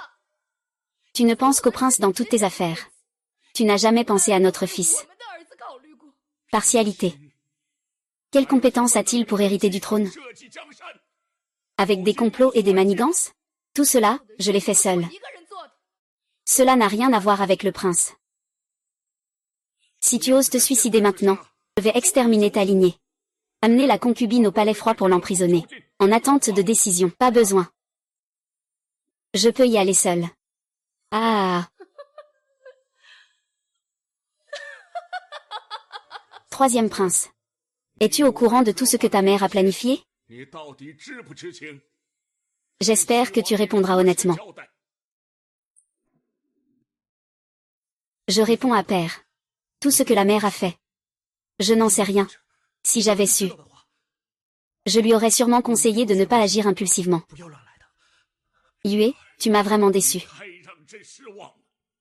S1: Tu ne penses qu'au prince dans toutes tes affaires. Tu n'as jamais pensé à notre fils. Partialité. Quelle compétence a-t-il pour hériter du trône? Avec des complots et des manigances? Tout cela, je l'ai fait seul. Cela n'a rien à voir avec le prince. Si tu oses te suicider maintenant, je vais exterminer ta lignée. Amener la concubine au palais froid pour l'emprisonner. En attente de décision. Pas besoin. Je peux y aller seul. Ah. Troisième prince. Es-tu au courant de tout ce que ta mère a planifié? J'espère que tu répondras honnêtement. Je réponds à père. Tout ce que la mère a fait. Je n'en sais rien. Si j'avais su, je lui aurais sûrement conseillé de ne pas agir impulsivement. Yue, tu m'as vraiment déçu.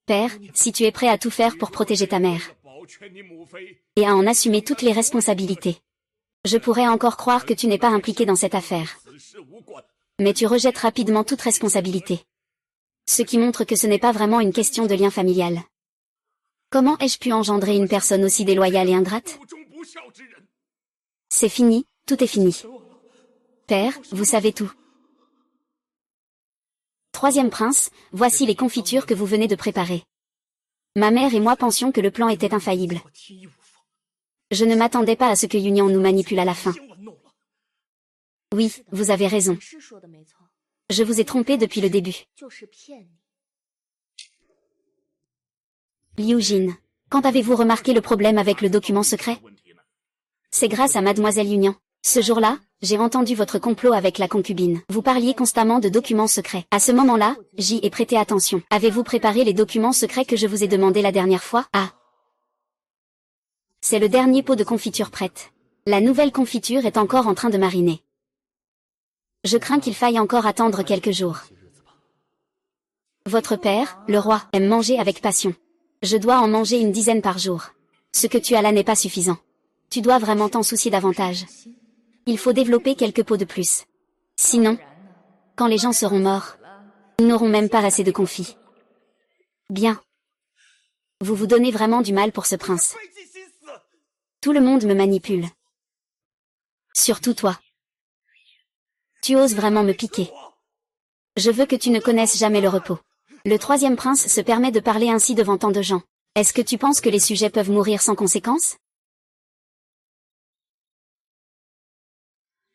S1: Père, si tu es prêt à tout faire pour protéger ta mère, et à en assumer toutes les responsabilités, je pourrais encore croire que tu n'es pas impliqué dans cette affaire. Mais tu rejettes rapidement toute responsabilité. Ce qui montre que ce n'est pas vraiment une question de lien familial. Comment ai-je pu engendrer une personne aussi déloyale et ingrate? C'est fini, tout est fini. Père, vous savez tout. Troisième prince, voici les confitures que vous venez de préparer. Ma mère et moi pensions que le plan était infaillible. Je ne m'attendais pas à ce que Yunian nous manipule à la fin. Oui, vous avez raison. Je vous ai trompé depuis le début. Liu Jin, quand avez-vous remarqué le problème avec le document secret? C'est grâce à mademoiselle Yunian. Ce jour-là, j'ai entendu votre complot avec la concubine. Vous parliez constamment de documents secrets. À ce moment-là, j'y ai prêté attention. Avez-vous préparé les documents secrets que je vous ai demandé la dernière fois? Ah. C'est le dernier pot de confiture prête. La nouvelle confiture est encore en train de mariner. Je crains qu'il faille encore attendre quelques jours. Votre père, le roi, aime manger avec passion. Je dois en manger une dizaine par jour. Ce que tu as là n'est pas suffisant. Tu dois vraiment t'en soucier davantage. Il faut développer quelques pots de plus. Sinon, quand les gens seront morts, ils n'auront même pas assez de confit. Bien. Vous vous donnez vraiment du mal pour ce prince. Tout le monde me manipule. Surtout toi. Tu oses vraiment me piquer. Je veux que tu ne connaisses jamais le repos. Le troisième prince se permet de parler ainsi devant tant de gens. Est-ce que tu penses que les sujets peuvent mourir sans conséquence?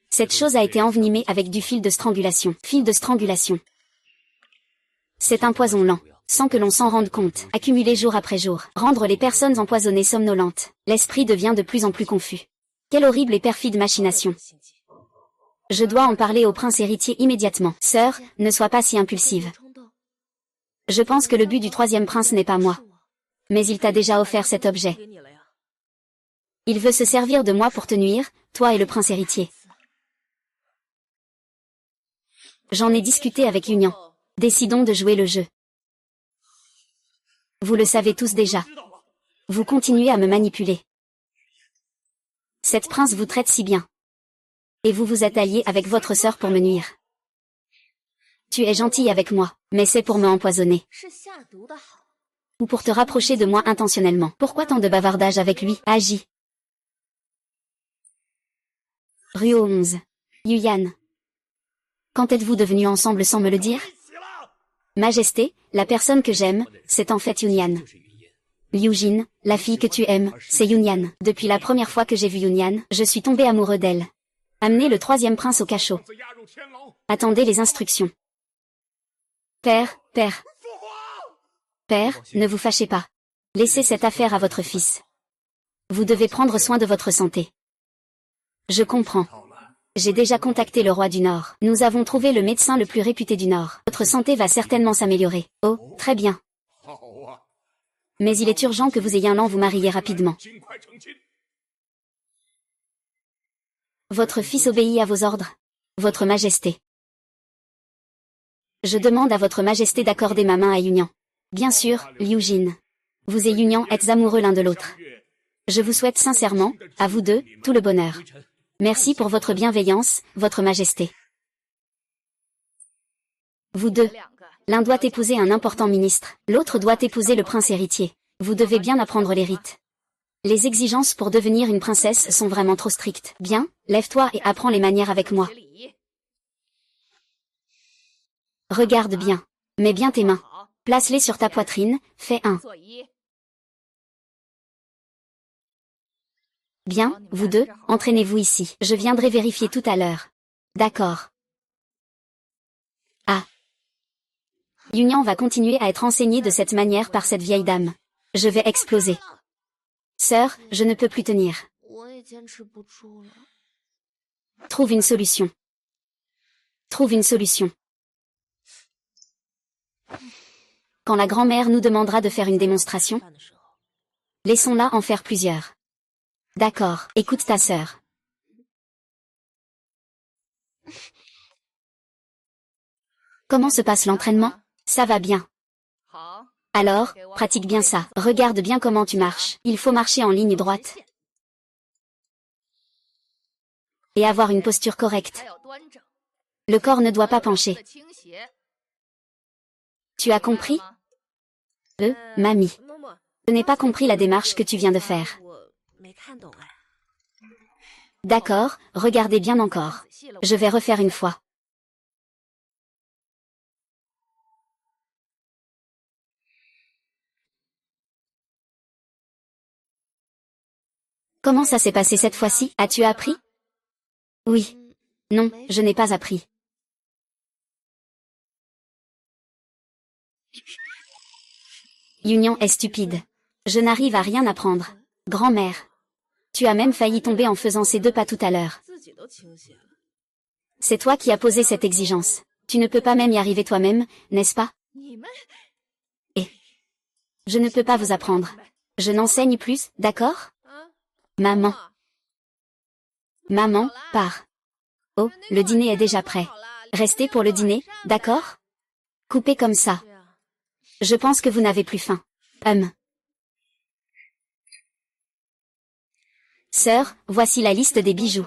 S1: Cette chose a été envenimée avec du fil de strangulation. Fil de strangulation. C'est un poison lent, sans que l'on s'en rende compte, accumulé jour après jour, rendre les personnes empoisonnées somnolentes. L'esprit devient de plus en plus confus. Quelle horrible et perfide machination. Je dois en parler au prince héritier immédiatement. Sœur, ne sois pas si impulsive. Je pense que le but du troisième prince n'est pas moi. Mais il t'a déjà offert cet objet. Il veut se servir de moi pour te nuire, toi et le prince héritier. J'en ai discuté avec Union. Décidons de jouer le jeu. Vous le savez tous déjà. Vous continuez à me manipuler. Cette prince vous traite si bien. Et vous vous êtes allié avec votre sœur pour me nuire. Tu es gentille avec moi, mais c'est pour me empoisonner. Ou pour te rapprocher de moi intentionnellement. Pourquoi tant de bavardage avec lui? Agis. Ruo 11. Yuyan. Quand êtes-vous devenus ensemble sans me le dire? Majesté, la personne que j'aime, c'est en fait Yunyan. Liu Jin, la fille que tu aimes, c'est Yunyan. Depuis la première fois que j'ai vu Yunyan, je suis tombé amoureux d'elle. Amenez le troisième prince au cachot. Attendez les instructions. Père, ne vous fâchez pas. Laissez cette affaire à votre fils. Vous devez prendre soin de votre santé. Je comprends. J'ai déjà contacté le roi du Nord. Nous avons trouvé le médecin le plus réputé du Nord. Votre santé va certainement s'améliorer. Oh, très bien. Mais il est urgent que vous ayez un an vous marier rapidement. Votre fils obéit à vos ordres. Votre Majesté. Je demande à votre Majesté d'accorder ma main à Yunian. Bien sûr, Liu Jin. Vous et Yunian êtes amoureux l'un de l'autre. Je vous souhaite sincèrement, à vous deux, tout le bonheur. Merci pour votre bienveillance, votre Majesté. Vous deux. L'un doit épouser un important ministre, l'autre doit épouser le prince héritier. Vous devez bien apprendre les rites. Les exigences pour devenir une princesse sont vraiment trop strictes. Bien, lève-toi et apprends les manières avec moi. Regarde bien. Mets bien tes mains. Place-les sur ta poitrine, fais un. Bien, vous deux, entraînez-vous ici. Je viendrai vérifier tout à l'heure. D'accord. Ah. Yunian va continuer à être enseigné de cette manière par cette vieille dame. Je vais exploser. Sœur, je ne peux plus tenir. Trouve une solution. Trouve une solution. Quand la grand-mère nous demandera de faire une démonstration, laissons-la en faire plusieurs. D'accord, écoute ta sœur. Comment se passe l'entraînement? Ça va bien. Alors, pratique bien ça. Regarde bien comment tu marches. Il faut marcher en ligne droite. Et avoir une posture correcte. Le corps ne doit pas pencher. Tu as compris? Mamie. Je n'ai pas compris la démarche que tu viens de faire. D'accord, regardez bien encore. Je vais refaire une fois. Comment ça s'est passé cette fois-ci? As-tu appris? Oui. Non, je n'ai pas appris. Union est stupide. Je n'arrive à rien apprendre. Grand-mère. Tu as même failli tomber en faisant ces deux pas tout à l'heure. C'est toi qui as posé cette exigence. Tu ne peux pas même y arriver toi-même, n'est-ce pas? Et je ne peux pas vous apprendre. Je n'enseigne plus, d'accord? Maman. Maman, pars. Oh, le dîner est déjà prêt. Restez pour le dîner, d'accord? Coupez comme ça. Je pense que vous n'avez plus faim. Sœur, voici la liste des bijoux.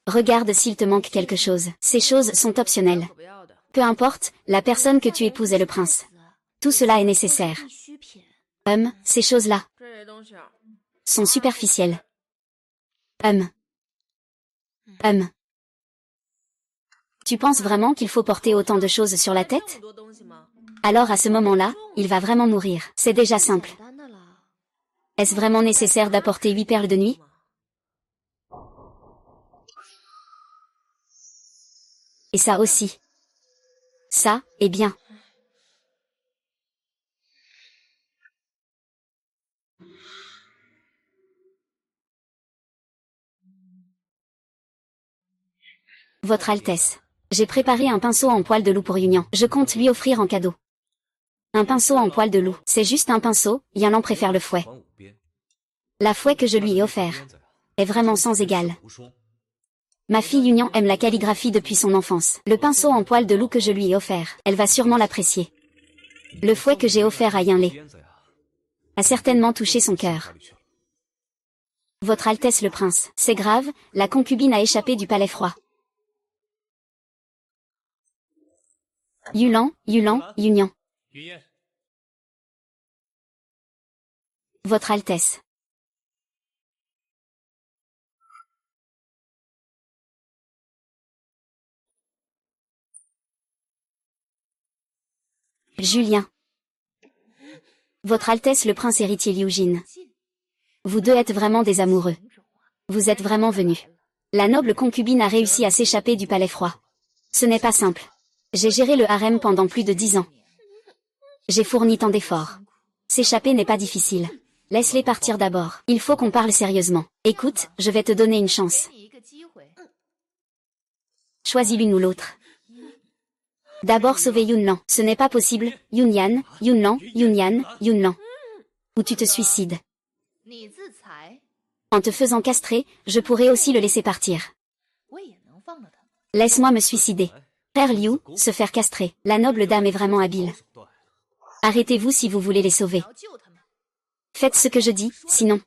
S1: Regarde s'il te manque quelque chose. Ces choses sont optionnelles. Peu importe, la personne que tu épouses est le prince. Tout cela est nécessaire. Ces choses-là sont superficielles. Tu penses vraiment qu'il faut porter autant de choses sur la tête? Alors à ce moment-là, il va vraiment mourir. C'est déjà simple. Est-ce vraiment nécessaire d'apporter 8 perles de nuit? Et ça aussi. Ça, eh bien. Votre Altesse. J'ai préparé un pinceau en poil de loup pour Yunian. Je compte lui offrir en cadeau. Un pinceau en poil de loup. C'est juste un pinceau, Yunyan préfère le fouet. La fouet que je lui ai offert est vraiment sans égal. Ma fille Yunian aime la calligraphie depuis son enfance. Le pinceau en poil de loup que je lui ai offert, elle va sûrement l'apprécier. Le fouet que j'ai offert à Yinlé a certainement touché son cœur. Votre Altesse le Prince, c'est grave, la concubine a échappé du palais froid. Yunian. Votre Altesse. Julien. Votre Altesse le Prince héritier Liu Jin. Vous deux êtes vraiment des amoureux. Vous êtes vraiment venus. La noble concubine a réussi à s'échapper du palais froid. Ce n'est pas simple. J'ai géré le harem pendant plus de 10 ans. J'ai fourni tant d'efforts. S'échapper n'est pas difficile. Laisse-les partir d'abord. Il faut qu'on parle sérieusement. Écoute, je vais te donner une chance. Choisis l'une ou l'autre. D'abord sauver Yunlan. Ce n'est pas possible. Yunyan. Ou tu te suicides. En te faisant castrer, je pourrais aussi le laisser partir. Laisse-moi me suicider. Père Liu, se faire castrer. La noble dame est vraiment habile. Arrêtez-vous si vous voulez les sauver. Faites ce que je dis, sinon.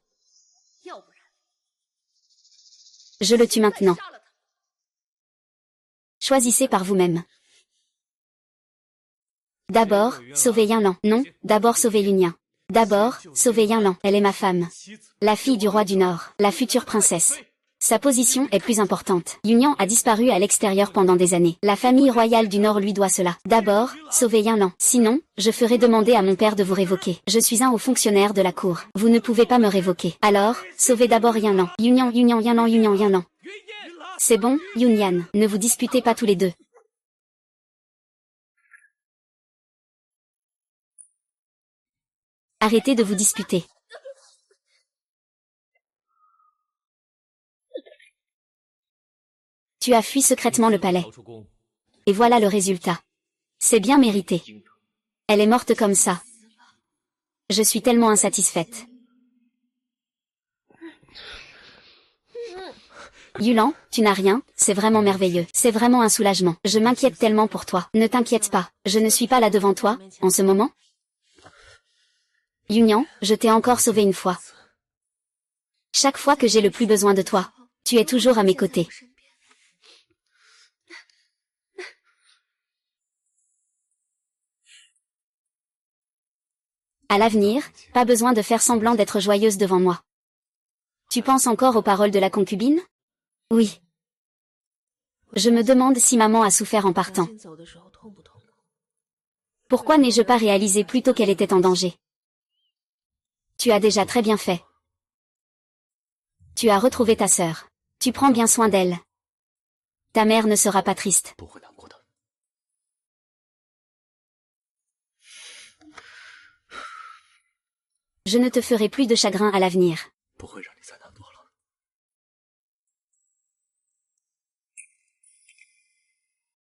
S1: Je le tue maintenant. Choisissez par vous-même. D'abord, sauver Yinlan. Non, d'abord sauver Yunyan. D'abord, sauver Yinlan. Elle est ma femme. La fille du roi du Nord, la future princesse. Sa position est plus importante. Yunyan a disparu à l'extérieur pendant des années. La famille royale du Nord lui doit cela. D'abord, sauver Yinlan. Sinon, je ferai demander à mon père de vous révoquer. Je suis un haut fonctionnaire de la cour. Vous ne pouvez pas me révoquer. Alors, sauvez d'abord Yinlan. Yunyan. C'est bon, Yunyan. Ne vous disputez pas tous les deux. Arrêtez de vous disputer. Tu as fui secrètement le palais. Et voilà le résultat. C'est bien mérité. Elle est morte comme ça. Je suis tellement insatisfaite. Yulan, tu n'as rien, c'est vraiment merveilleux. C'est vraiment un soulagement. Je m'inquiète tellement pour toi. Ne t'inquiète pas, je ne suis pas là devant toi, en ce moment. Yunyan, je t'ai encore sauvé une fois. Chaque fois que j'ai le plus besoin de toi, tu es toujours à mes côtés. À l'avenir, pas besoin de faire semblant d'être joyeuse devant moi. Tu penses encore aux paroles de la concubine? Oui. Je me demande si maman a souffert en partant. Pourquoi n'ai-je pas réalisé plus tôt qu'elle était en danger? Tu as déjà très bien fait. Tu as retrouvé ta sœur. Tu prends bien soin d'elle. Ta mère ne sera pas triste. Je ne te ferai plus de chagrin à l'avenir.